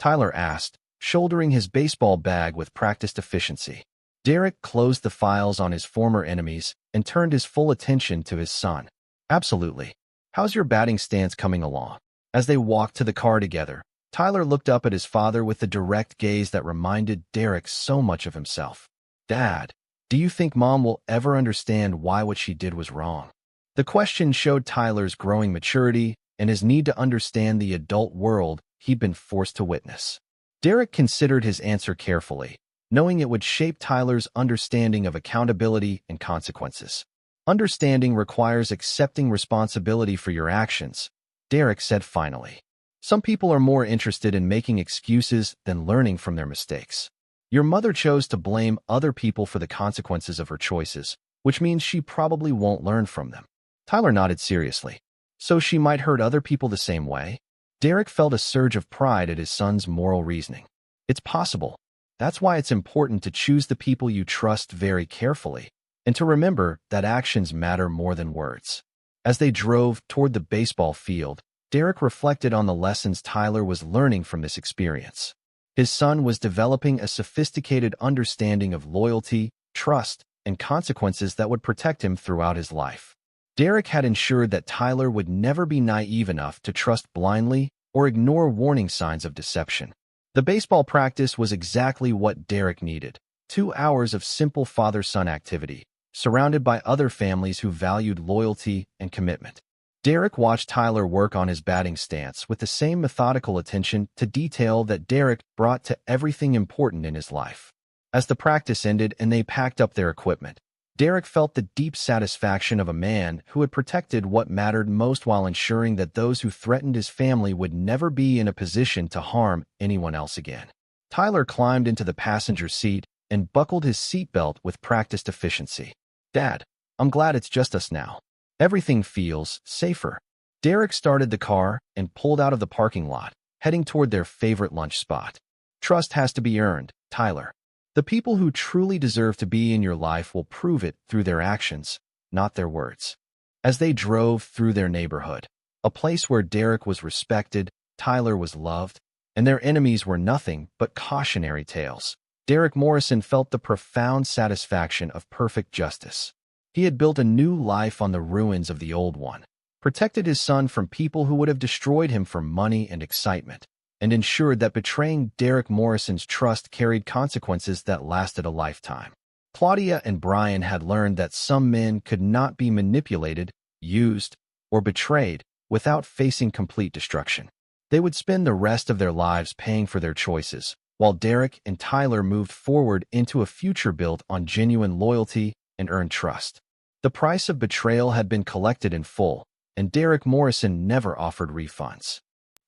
Tyler asked, shouldering his baseball bag with practiced efficiency. Derek closed the files on his former enemies and turned his full attention to his son. "Absolutely. How's your batting stance coming along?" As they walked to the car together, Tyler looked up at his father with the direct gaze that reminded Derek so much of himself. "Dad, do you think Mom will ever understand why what she did was wrong?" The question showed Tyler's growing maturity and his need to understand the adult world he'd been forced to witness. Derek considered his answer carefully, knowing it would shape Tyler's understanding of accountability and consequences. "Understanding requires accepting responsibility for your actions," Derek said finally. "Some people are more interested in making excuses than learning from their mistakes. Your mother chose to blame other people for the consequences of her choices, which means she probably won't learn from them." Tyler nodded seriously. "So she might hurt other people the same way?" Derek felt a surge of pride at his son's moral reasoning. "It's possible. That's why it's important to choose the people you trust very carefully, and to remember that actions matter more than words." As they drove toward the baseball field, Derek reflected on the lessons Tyler was learning from this experience. His son was developing a sophisticated understanding of loyalty, trust, and consequences that would protect him throughout his life. Derek had ensured that Tyler would never be naive enough to trust blindly or ignore warning signs of deception. The baseball practice was exactly what Derek needed: 2 hours of simple father-son activity, surrounded by other families who valued loyalty and commitment. Derek watched Tyler work on his batting stance with the same methodical attention to detail that Derek brought to everything important in his life. As the practice ended and they packed up their equipment, Derek felt the deep satisfaction of a man who had protected what mattered most while ensuring that those who threatened his family would never be in a position to harm anyone else again. Tyler climbed into the passenger seat and buckled his seatbelt with practiced efficiency. "Dad, I'm glad it's just us now. Everything feels safer." Derek started the car and pulled out of the parking lot, heading toward their favorite lunch spot. "Trust has to be earned, Tyler. The people who truly deserve to be in your life will prove it through their actions, not their words." As they drove through their neighborhood, a place where Derek was respected, Tyler was loved, and their enemies were nothing but cautionary tales, Derek Morrison felt the profound satisfaction of perfect justice. He had built a new life on the ruins of the old one, protected his son from people who would have destroyed him for money and excitement, and ensured that betraying Derek Morrison's trust carried consequences that lasted a lifetime. Claudia and Brian had learned that some men could not be manipulated, used, or betrayed without facing complete destruction. They would spend the rest of their lives paying for their choices, while Derek and Tyler moved forward into a future built on genuine loyalty and earned trust. The price of betrayal had been collected in full, and Derek Morrison never offered refunds.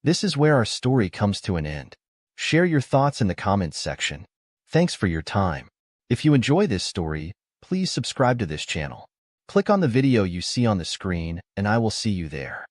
This is where our story comes to an end. Share your thoughts in the comments section. Thanks for your time. If you enjoy this story, please subscribe to this channel. Click on the video you see on the screen, and I will see you there.